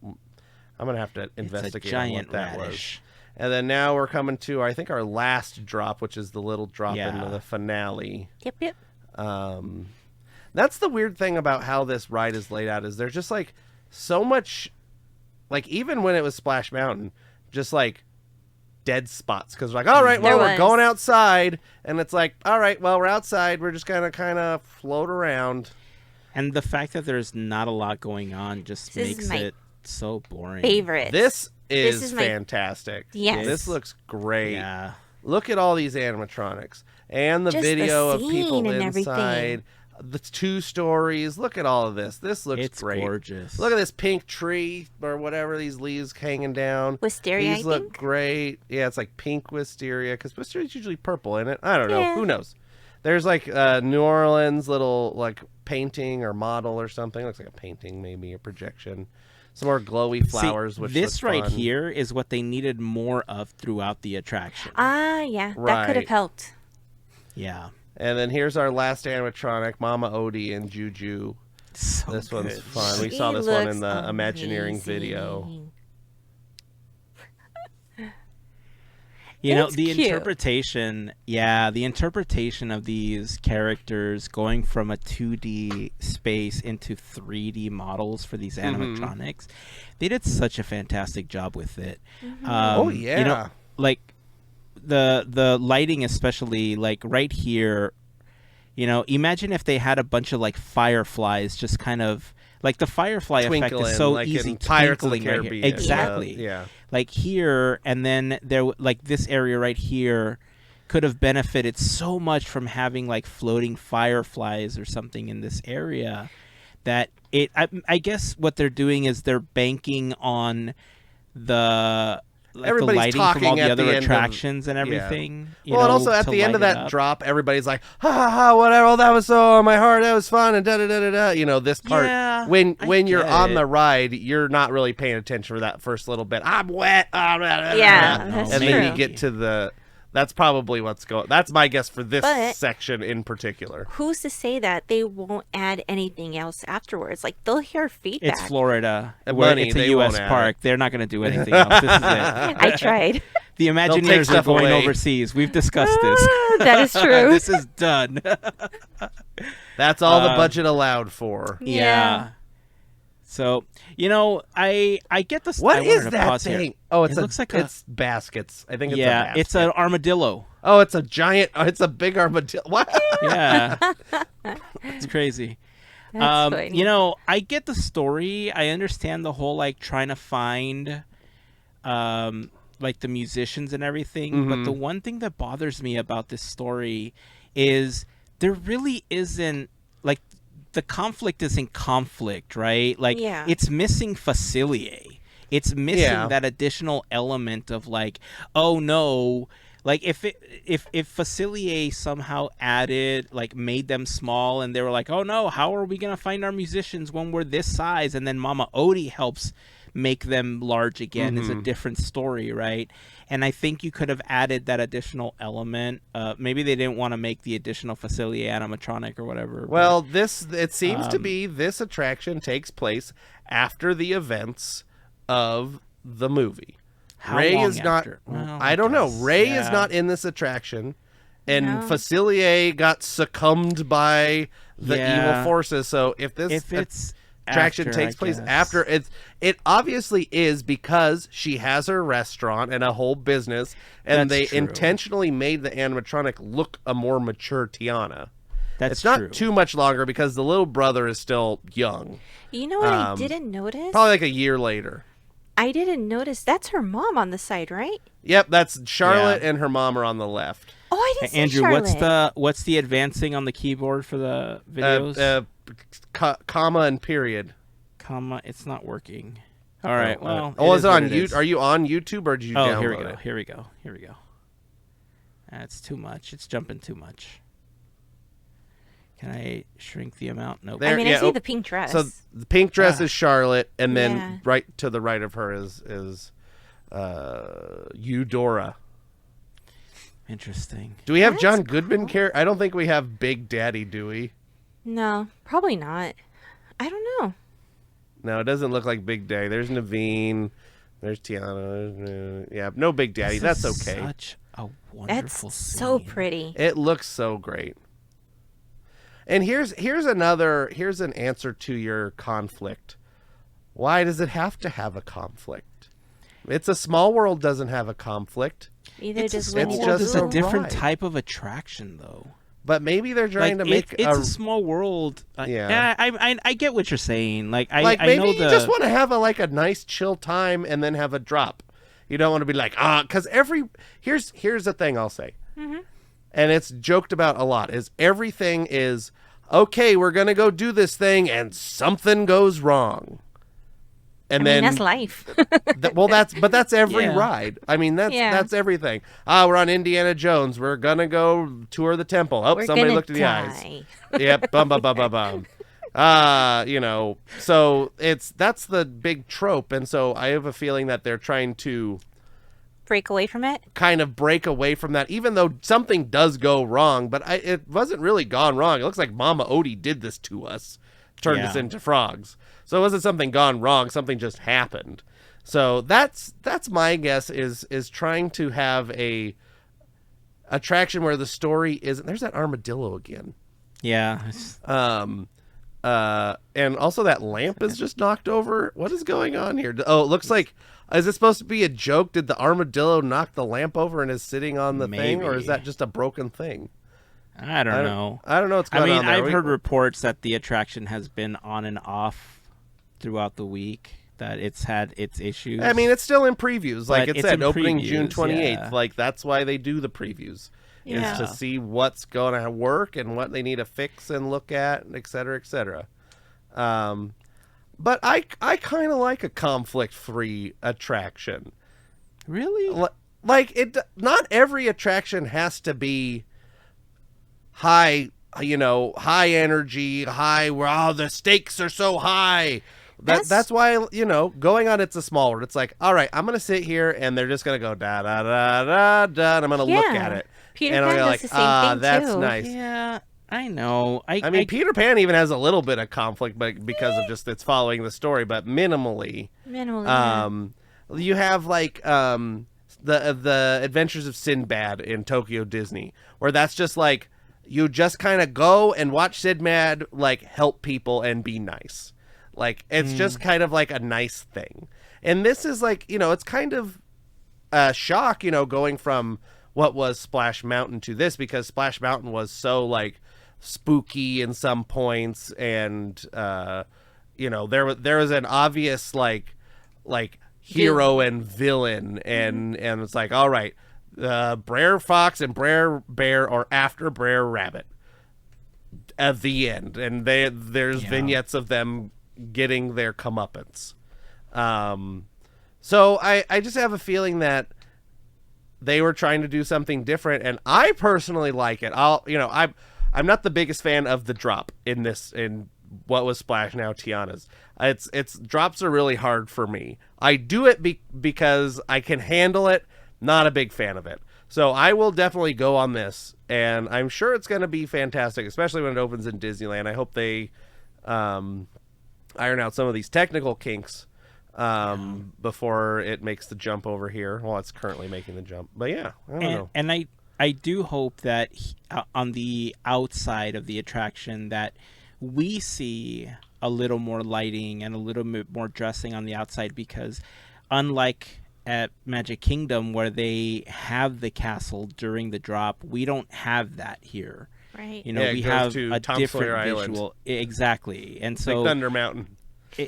I'm gonna have to investigate on what that radish. was. And then now we're coming to, I think, our last drop, which is the little drop into the finale. Yep. That's the weird thing about how this ride is laid out, is there's just like so much, like even when it was Splash Mountain, just like dead spots, because we're like, all right, well, we're going outside, and it's like, all right, well, we're outside, we're just gonna kind of float around. And the fact that there's not a lot going on just makes it so boring. Favorite. This is fantastic. Yes. This looks great. Yeah. Look at all these animatronics and the video of people inside. Everything. The 2 stories. Look at all of this. This looks great. It's gorgeous. Look at this pink tree or whatever, these leaves hanging down. Wisteria, These look great. Yeah, it's like pink wisteria, because wisteria is usually purple in it. I don't know. Who knows? There's like New Orleans little like painting or model or something. Looks like a painting, maybe a projection. Some more glowy flowers. See, which this right fun. here is what they needed more of throughout the attraction. Yeah. That could have helped. Yeah. And then here's our last animatronic, Mama Odie and Juju. So this good. one's fun. We saw this one in the Imagineering video. You know, the interpretation, the interpretation of these characters going from a 2D space into 3D models for these animatronics, they did such a fantastic job with it. Oh, yeah. You know, like, the lighting especially, like, right here, you know, imagine if they had a bunch of, like, fireflies just kind of... Like, the firefly effect is so like easy. In Pirates of the Right Caribbean. here. Exactly. Yeah. Like here, and then there, like this area right here, could have benefited so much from having like floating fireflies or something in this area. That I guess what they're doing is they're banking on the lighting from all the other attractions and everything. Yeah. Well, and also at the end of that drop, everybody's like, ha ha ha, whatever, oh, that was so my heart, that was fun, and da da da da da. You know, this part, when you're on the ride, you're not really paying attention for that first little bit. I'm wet. That's and true. then you get to the... That's probably what's going... That's my guess for this section in particular. Who's to say that they won't add anything else afterwards? Like, they'll hear feedback. It's Florida. Money, it's a U.S. park. They're not going to do anything else. This is it. I tried. The Imagineers are going overseas. We've discussed this. That is true. This is done. That's all the budget allowed for. Yeah. So, you know, I get the... What is that thing? Here. Oh, it looks like it's baskets. I think it's a basket. It's an armadillo. Oh, it's a giant... it's a big armadillo. What? Yeah. It's crazy. That's funny. You know, I get the story. I understand the whole, like, trying to find, like, the musicians and everything. But the one thing that bothers me about this story is there really isn't, like... The conflict isn't conflict, right? Like, it's missing Facilier. It's missing that additional element of like, oh no, like if Facilier somehow added, like made them small, and they were like, oh no, how are we gonna find our musicians when we're this size? And then Mama Odie helps make them large again is a different story, right? And I think you could have added that additional element. Maybe they didn't want to make the additional Facilier animatronic or whatever. Well, it seems to be this attraction takes place after the events of the movie. Ray is not. Well, I don't know. Ray is not in this attraction, and Facilier got succumbed by the evil forces. So if it's attraction takes place after, it obviously is because she has her restaurant and a whole business, and they intentionally made the animatronic look a more mature Tiana. It's not too much longer because the little brother is still young. You know what I didn't notice? Probably like a year later. I didn't notice. That's her mom on the side, right? Yep, that's Charlotte and her mom are on the left. Oh, I didn't see Andrew, Charlotte. what's the advancing on the keyboard for the videos? Comma and period. Comma, it's not working. All right, well. Is it on YouTube? Are you on YouTube or did you download it? Here we go. That's too much. It's jumping too much. Can I shrink the amount? Nope. I mean, I see the pink dress. So the pink dress is Charlotte, and then right to the right of her is Eudora. Interesting. Do we have That's John Goodman cool. I don't think we have Big Daddy, do we? No, probably not. I don't know. No, it doesn't look like Big Daddy. There's Naveen. There's Tiana. Yeah, no Big Daddy. This That's is okay. Such a wonderful That's so scene. pretty. It looks so great. And here's an answer to your conflict. Why does it have to have a conflict? It's a Small World doesn't have a conflict. Either It's does a Winnie small the world. It's a a Pooh. different ride. type of attraction, though. But maybe they're trying to make it's a small world. Yeah. I get what you're saying. Like I maybe know you the just want to have a nice chill time and then have a drop. You don't want to be like, because here's the thing I'll say, and it's joked about a lot, is everything is, okay, we're going to go do this thing and something goes wrong. And I mean, then that's life. that's every Yeah. ride. I mean, Yeah. that's everything. We're on Indiana Jones. We're going to go tour the temple. Oh, We're somebody gonna looked in the eyes. die. Yep, bum bum bum bum bum. So that's the big trope, and so I have a feeling that they're trying to Break away from it. kind of break away from that, even though something does go wrong, but it wasn't really gone wrong. It looks like Mama Odie did this to us, turned us Yeah. into frogs. So it wasn't something gone wrong, something just happened. So that's my guess is trying to have a attraction where the story isn't. There's that armadillo again. yeah. And also that lamp is just knocked over. What is going on here? Oh, it looks like, is it supposed to be a joke? Did the armadillo knock the lamp over and is sitting on the thing, or is Maybe. that just a broken thing? I don't know. I don't know what's I going mean, on there. I've heard reports that the attraction has been on and off throughout the week. That it's had its issues. I mean, it's still in previews. Like But it it's said, in opening June previews, 28th. yeah. Like, that's why they do the previews. Yeah. Is to see what's going to work and what they need to fix and look at, et cetera, et cetera. But I kind of like a conflict-free attraction. Really? Not every attraction has to be high energy, where the stakes are so high. That's why, going on It's a Small World, it's like, all right, I'm going to sit here and they're just going to go da da da da da, and I'm going to look at it. Peter and I'm Pan gonna does the same thing that's too. nice. Yeah, I know. I mean, Peter Pan even has a little bit of conflict, but because of just it's following the story, but minimally. Minimally. You have the Adventures of Sinbad in Tokyo Disney, where that's just like you just kind of go and watch Sinbad help people and be nice. Like it's just kind of like a nice thing. And this is it's kind of a shock, going from what was Splash Mountain to this, because Splash Mountain was so spooky in some points, and there was an obvious hero and villain, and it's like, all right, Brer Fox and Brer Bear are after Brer Rabbit at the end, and there's vignettes of them getting their comeuppance. So I just have a feeling that they were trying to do something different, and I personally like it. I'm not the biggest fan of the drop in what was Splash, now Tiana's. It's drops are really hard for me. I do it because I can handle it. Not a big fan of it. So I will definitely go on this, and I'm sure it's going to be fantastic, especially when it opens in Disneyland. I hope they iron out some of these technical kinks before it makes the jump over here. Well, it's currently making the jump, but yeah, I don't know. And I do hope that on the outside of the attraction that we see a little more lighting and a little bit more dressing on the outside, because unlike at Magic Kingdom where they have the castle during the drop, we don't have that here. Right. We have a Tom different Sawyer visual. Exactly. And so like Thunder Mountain.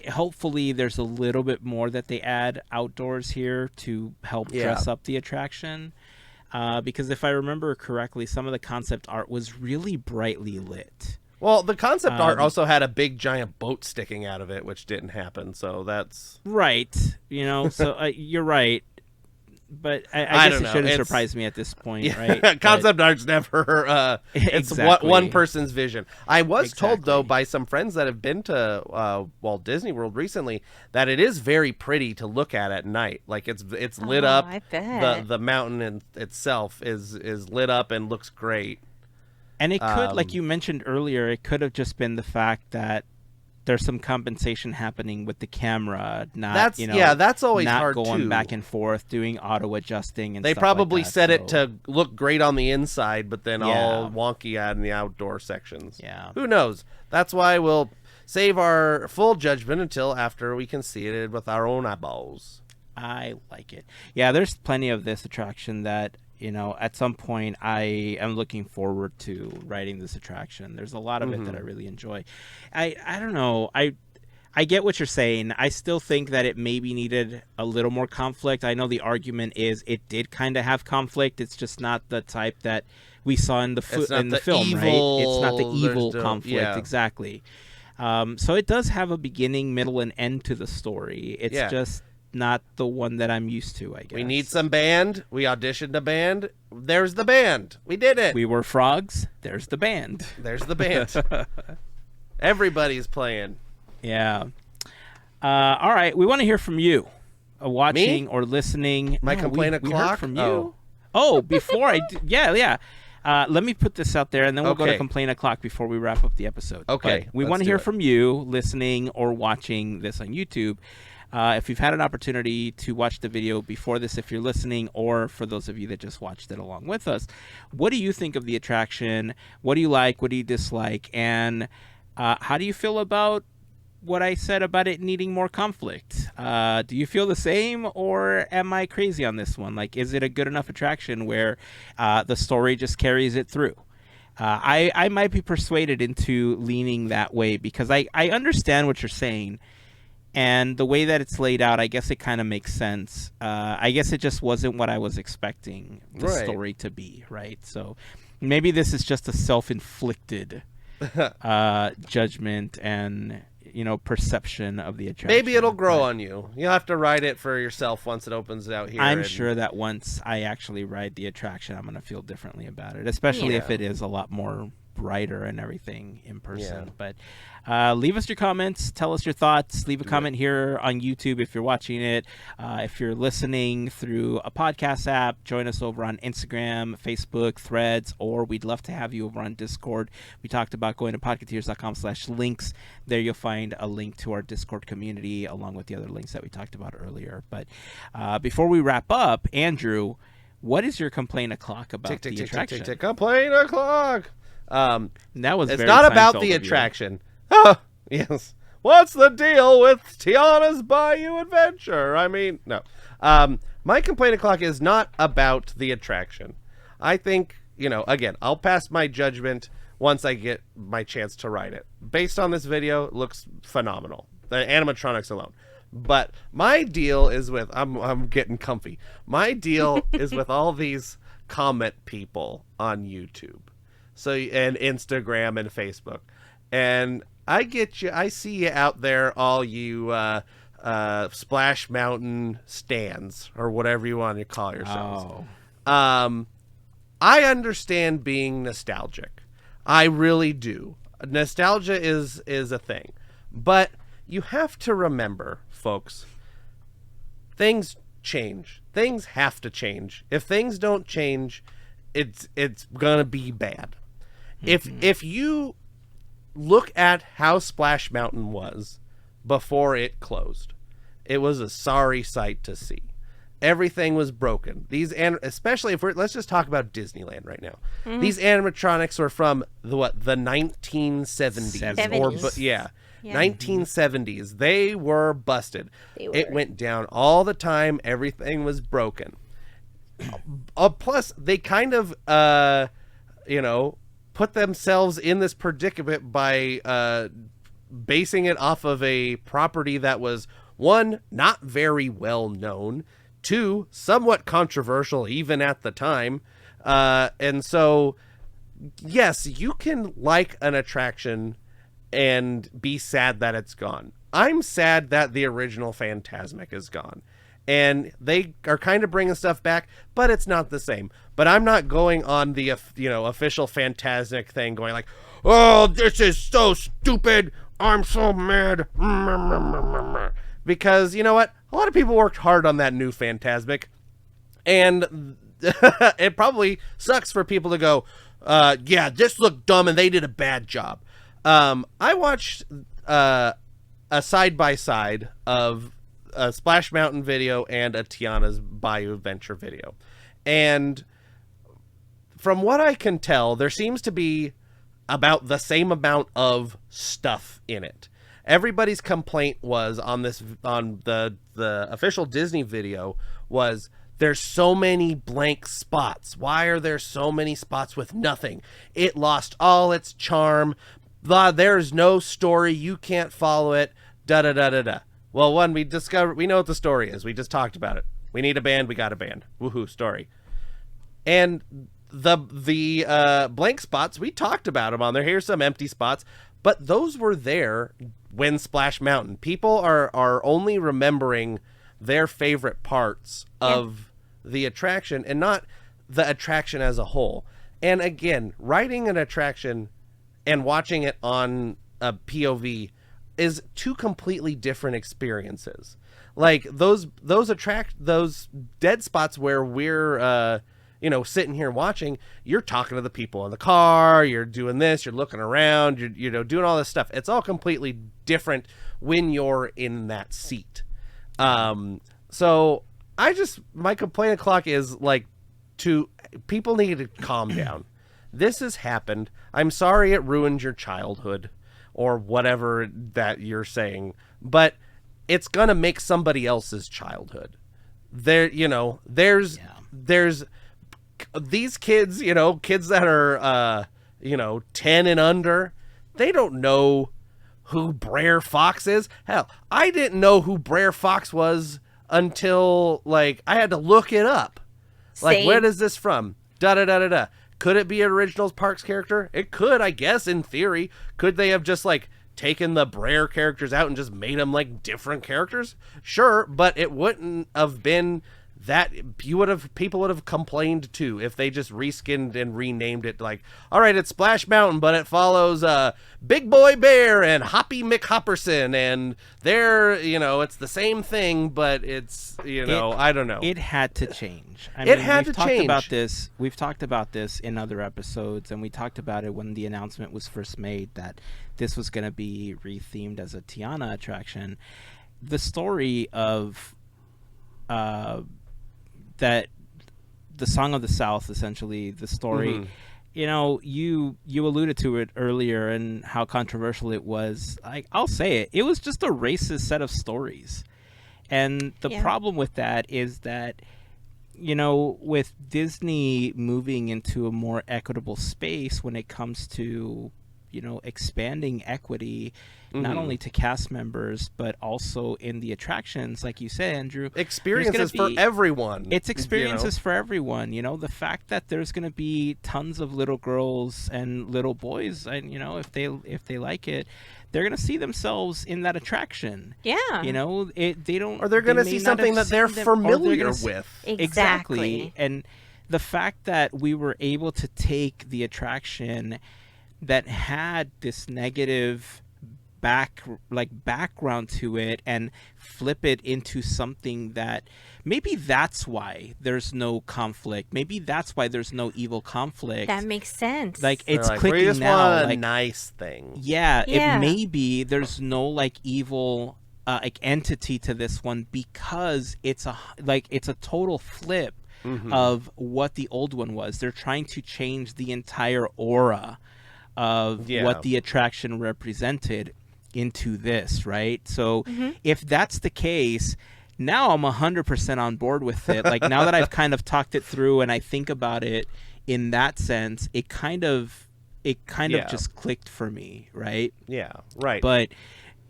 hopefully there's a little bit more that they add outdoors here to help dress up the attraction. Because if I remember correctly, some of the concept art was really brightly lit. Well, the concept art also had a big giant boat sticking out of it, which didn't happen. So that's right. So you're right. but I I guess don't it know. shouldn't It's- surprise me at this point, Yeah, right? concept art's never. It's Exactly. one person's vision. I was told though Exactly. by some friends that have been to Walt Disney World recently that it is very pretty to look at night. Like it's lit up. I bet. The mountain in itself is lit up and looks great. And it could, like you mentioned earlier, it could have just been the fact that there's some compensation happening with the camera, not that's always not hard going too. back and forth, doing auto adjusting, and They stuff probably like that, set it so- to look great on the inside, but then Yeah. all wonky out in the outdoor sections. Yeah. Who knows? That's why we'll save our full judgment until after we can see it with our own eyeballs. I like it. Yeah, there's plenty of this attraction that, at some point I am looking forward to riding this attraction. There's a lot of it that I really enjoy. I don't know. I get what you're saying. I still think that it maybe needed a little more conflict. I know the argument is it did kind of have conflict. It's just not the type that we saw in the It's not the film, evil- right? It's not the there's evil no- conflict, yeah. exactly. So it does have a beginning, middle, and end to the story. It's Yeah. just not the one that I'm used to, I guess. We need some band. We auditioned a band. There's the band. We did it. We were frogs. There's the band. There's the band. Everybody's playing. Yeah. All right. We want to hear from you, watching or listening. My No, complaint we o'clock? heard from you. Oh, before I do, yeah. Let me put this out there, and then we'll go to Okay. complaint o'clock before we wrap up the episode. Okay, But we let's want to do hear it. from you, listening or watching this on YouTube. If you've had an opportunity to watch the video before this, if you're listening, or for those of you that just watched it along with us, what do you think of the attraction? What do you like? What do you dislike? And how do you feel about what I said about it needing more conflict? Do you feel the same, or am I crazy on this one? Like, is it a good enough attraction where the story just carries it through? I might be persuaded into leaning that way because I understand what you're saying. And the way that it's laid out, I guess it kind of makes sense. I guess it just wasn't what I was expecting the Right. story to be, right? So maybe this is just a self-inflicted judgment and, perception of the attraction. Maybe it'll grow But on you. You'll have to ride it for yourself once it opens out here. I'm and- sure that once I actually ride the attraction, I'm going to feel differently about it, especially if Yeah. it is a lot more brighter and everything in person. Yeah. But leave us your comments. Tell us your thoughts. Leave a comment here on YouTube if you're watching it. If you're listening through a podcast app, join us over on Instagram, Facebook, Threads, or we'd love to have you over on Discord. We talked about going to podketeers.com/links. There you'll find a link to our Discord community along with the other links that we talked about earlier. But before we wrap up, Andrew, what is your complaint o'clock about Tick, tick, the tick, tick, attraction? tick, tick. Complaint o'clock. That was It's very not about Seinfeld the of you. attraction. Oh, yes. What's the deal with Tiana's Bayou adventure? I mean, no. My complaint o'clock is not about the attraction. I think, again, I'll pass my judgment once I get my chance to ride it. Based on this video, it looks phenomenal. The animatronics alone. But my deal is with I'm getting comfy. My deal is with all these comment people on YouTube. So and Instagram and Facebook. And I get you. I see you out there, all you Splash Mountain stands or whatever you want to call yourselves. Oh. I understand being nostalgic. I really do. Nostalgia is a thing. But you have to remember, folks, things change. Things have to change. If things don't change, it's gonna be bad. If you look at how Splash Mountain was before it closed, it was a sorry sight to see. Everything was broken. Especially if let's just talk about Disneyland right now. These animatronics were from the 1970s or 70s. 1970s. They were busted. It went down all the time. Everything was broken. Plus, they kind of put themselves in this predicament by basing it off of a property that was, one, not very well known, two, somewhat controversial even at the time. And so, yes, you can like an attraction and be sad that it's gone. I'm sad that the original Fantasmic is gone. and they are kind of bringing stuff back, but it's not the same. But I'm not going on the official Fantasmic thing, going like, "Oh, this is so stupid. I'm so mad." Because you know what? A lot of people worked hard on that new Fantasmic, and it probably sucks for people to go, "Yeah, this looked dumb, and they did a bad job." I watched a side-by-side of a Splash Mountain video and a Tiana's Bayou Adventure video. And from what I can tell, there seems to be about the same amount of stuff in it. Everybody's complaint was on the official Disney video was, there's so many blank spots. Why are there so many spots with nothing? It lost all its charm. There's no story. You can't follow it. Da-da-da-da-da. Well, we know what the story is. We just talked about it. We need a band. We got a band. Woohoo, story. And the blank spots, we talked about them on there. Here's some empty spots. But those were there when Splash Mountain. People are only remembering their favorite parts of the attraction and not the attraction as a whole. And again, riding an attraction and watching it on a POV is two completely different experiences. Like those dead spots where we're sitting here watching, you're talking to the people in the car, you're doing this, you're looking around, you're doing all this stuff. It's all completely different when you're in that seat. So my complaint o'clock is like, people need to calm down. This has happened. I'm sorry it ruined your childhood or whatever that you're saying, but it's gonna make somebody else's childhood. There's these kids, kids that are 10 and under, they don't know who Brer Fox is. Hell, I didn't know who Brer Fox was until I had to look it up. Like, where is this from? Da da da da da. Could it be an original Parks character? It could, I guess, in theory. Could they have just taken the Brer characters out and just made them different characters? Sure, but it wouldn't have been that. People would have complained too if they just reskinned and renamed it. All right, it's Splash Mountain, but it follows Big Boy Bear and Hoppy McHopperson, and they're it's the same thing, but it's I don't know. It had to change. We've talked about this in other episodes, and we talked about it when the announcement was first made that this was going to be rethemed as a Tiana attraction. The story of that the Song of the South, essentially, the story, you alluded to it earlier and how controversial it was. I'll say it was just a racist set of stories. And the problem with that is that, with Disney moving into a more equitable space when it comes to, expanding equity, not only to cast members, but also in the attractions, like you said, Andrew. Experiences for everyone. It's experiences for everyone. The fact that there's going to be tons of little girls and little boys, and, if they like it, they're going to see themselves in that attraction. Yeah. They don't... Or they're going to see something that they're familiar with. Exactly. And the fact that we were able to take the attraction that had this negative background to it and flip it into something that maybe that's why there's no conflict. Maybe that's why there's no evil conflict. That makes sense. It's clicking we just now. Want a nice thing. Yeah. It maybe there's no evil entity to this one because it's a total flip of what the old one was. They're trying to change the entire aura of what the attraction represented into this, right? So if that's the case, now I'm 100% on board with it. Now that I've kind of talked it through and I think about it in that sense, it kind of just clicked for me, right? Yeah, right. But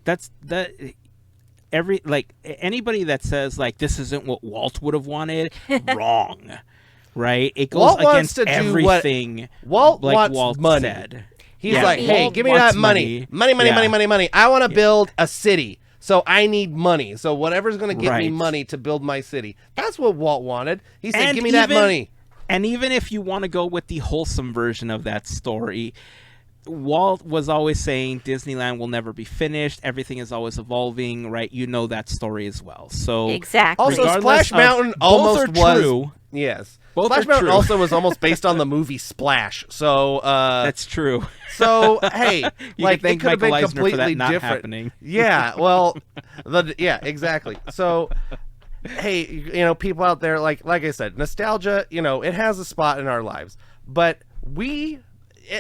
that's that. Anybody that says this isn't what Walt would have wanted, wrong, right? It goes against everything. Walt money. Said. He's hey, give me that money. Money. I want to build a city. So I need money. So whatever's going to give me Right. money to build my city. That's what Walt wanted. He said, And give me that money. And even if you want to go with the wholesome version of that story, Walt was always saying Disneyland will never be finished. Everything is always evolving, right? You know that story as well. So Exactly. Also, regardless Splash of- Mountain both almost are was. true. Yes. Both Splash are Mountain true. also was almost based on the movie Splash. So, That's true. so hey, You like can thank it could have been Michael Eisner for that completely not different. happening. Yeah, well, yeah, exactly. So, hey, people out there, like I said, nostalgia, it has a spot in our lives, but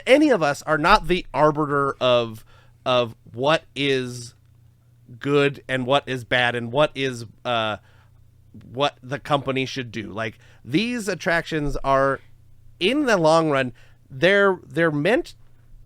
any of us are not the arbiter of what is good and what is bad and what is what the company should do. Like, these attractions are, in the long run, they're meant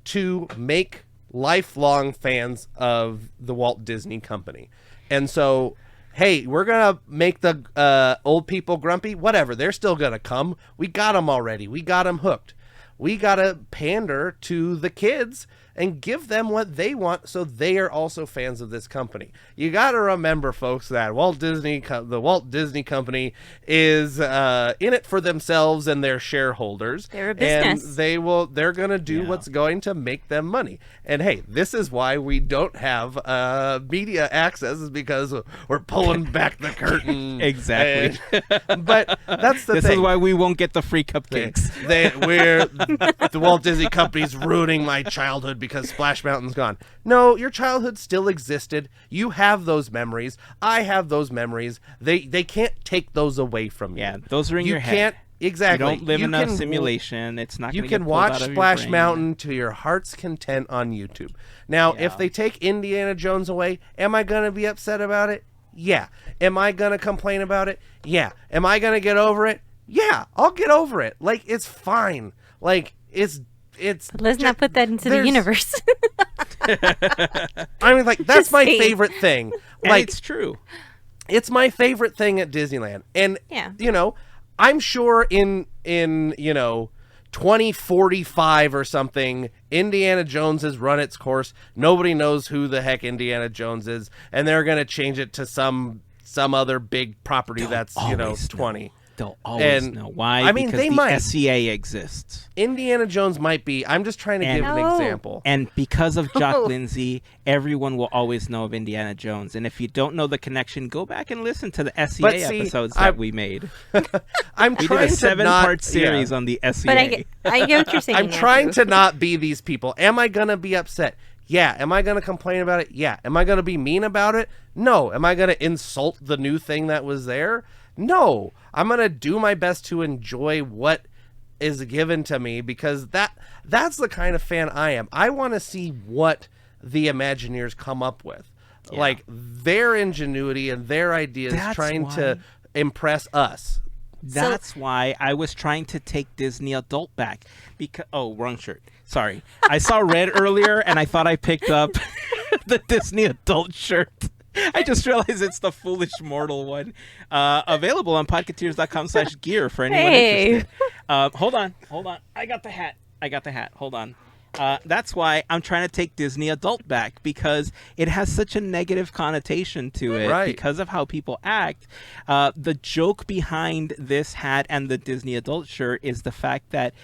to make lifelong fans of the Walt Disney Company. And so, hey, we're gonna make the old people grumpy. Whatever, they're still gonna come. We got them already. We got them hooked. We gotta pander to the kids and give them what they want, so they are also fans of this company. You gotta remember, folks, that the Walt Disney Company is in it for themselves and their shareholders. They're a business. And they're gonna do what's going to make them money. And hey, this is why we don't have media access, is because we're pulling back the curtain. Exactly. But that's the This thing. is why we won't get the free cupcakes. The Walt Disney Company's ruining my childhood because Splash Mountain's gone. No, your childhood still existed. You have those memories. I have those memories. They can't take those away from you. Yeah, those are in your head. Can't exactly. You don't live in a can- simulation. It's not. You gonna get can pulled watch out of your Splash brain. Mountain to your heart's content on YouTube. Now, Yeah. if they take Indiana Jones away, am I gonna be upset about it? Yeah. Am I gonna complain about it? Yeah. Am I gonna get over it? Yeah, I'll get over it. Like, it's fine. Like, it's But let's not put that into the there's- universe. I mean, like, that's Just my saying. favorite thing. And Like, it's true. it's my favorite thing at Disneyland. And Yeah. I'm sure in 2045 or something, Indiana Jones has run its course. Nobody knows who the heck Indiana Jones is, and they're going to change it to some other big property They'll that's, always 20. know. They'll always And, know. Why? I mean, because they the might. SCA exists. Indiana Jones might be. I'm just trying to And- give an No. example. And because of Jock Oh. Lindsay, everyone will always know of Indiana Jones. And if you don't know the connection, go back and listen to the SCA But see, episodes I- that we made. I'm We did trying a to 7-part not, series yeah. on the SCA. But I get what you're saying. I'm trying Andrew. to not be these people. Am I going to be upset? Yeah. Am I going to complain about it? Yeah. Am I going to be mean about it? No. Am I going to insult the new thing that was there? No. I'm going to do my best to enjoy what is given to me, because that's the kind of fan I am. I want to see what the Imagineers come up with. Yeah. Like, their ingenuity and their ideas That's trying to why- impress us. That's why I was trying to take Disney Adult back. Because wrong shirt. Sorry. I saw red earlier, and I thought I picked up the Disney Adult shirt. I just realized it's the Foolish Mortal one. Available on podketeers.com/gear for anyone Hey. interested. Hold on. I got the hat. Hold on. That's why I'm trying to take Disney Adult back, because it has such a negative connotation to it, Right. because of how people act. The joke behind this hat and the Disney Adult shirt is the fact that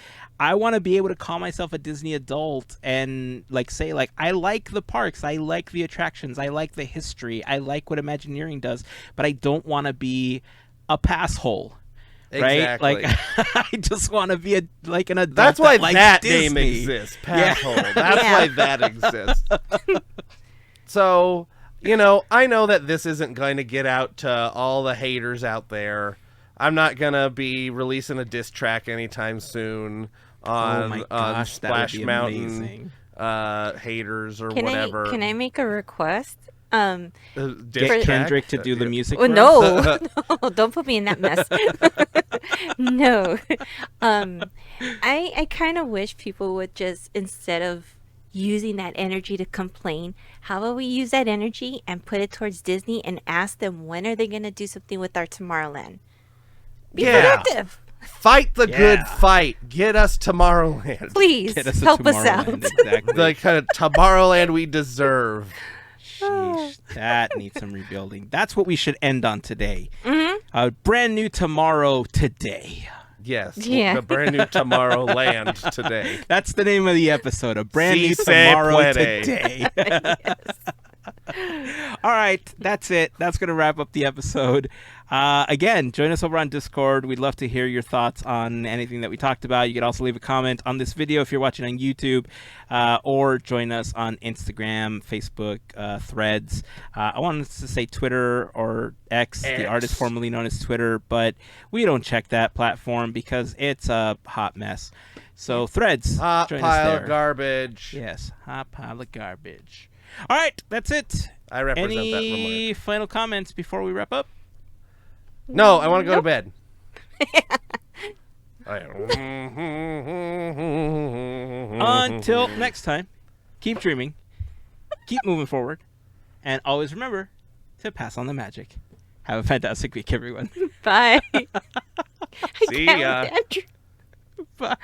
I want to be able to call myself a Disney adult and say I like the parks, I like the attractions, I like the history, I like what Imagineering does, but I don't want to be a passhole. Right? Exactly. I just want to be an adult. That's why likes that Disney. name exists. Yeah. Passhole. That's Yeah. why that exists. So, I know that this isn't going to get out to all the haters out there. I'm not going to be releasing a diss track anytime soon on, Oh my on gosh, that would Splash be Mountain amazing. haters or Can whatever. I make a request? Diss Get track? Kendrick to do the music. Oh, for us? no, no, don't put me in that mess. No, I kind of wish people would just, instead of using that energy to complain, how about we use that energy and put it towards Disney and ask them, when are they going to do something with our Tomorrowland? Be Yeah. productive, Fight the good Yeah. fight. Get us Tomorrowland. please. Get us a Help us Tomorrowland, out. Exactly. The kind of Tomorrowland we deserve. Sheesh, that needs some rebuilding. That's what we should end on today. Mm-hmm. A brand new tomorrow today. Yes. Yeah. A brand new Tomorrowland today. That's the name of the episode. A brand Si new se tomorrow puede. today. All right, that's it. That's going to wrap up the episode. Again, join us over on Discord. We'd love to hear your thoughts on anything that we talked about. You can also leave a comment on this video if you're watching on YouTube, or join us on Instagram, Facebook, Threads. I wanted to say Twitter or X, the artist formerly known as Twitter, but we don't check that platform because it's a hot mess. So Threads, Hot join us pile there. of garbage. Yes, hot pile of garbage. All right, that's it. I represent that Any remark. final comments before we wrap up? No, I want to go to bed. Until next time, keep dreaming, keep moving forward, and always remember to pass on the magic. Have a fantastic week, everyone. Bye. See ya. Andrew. Bye.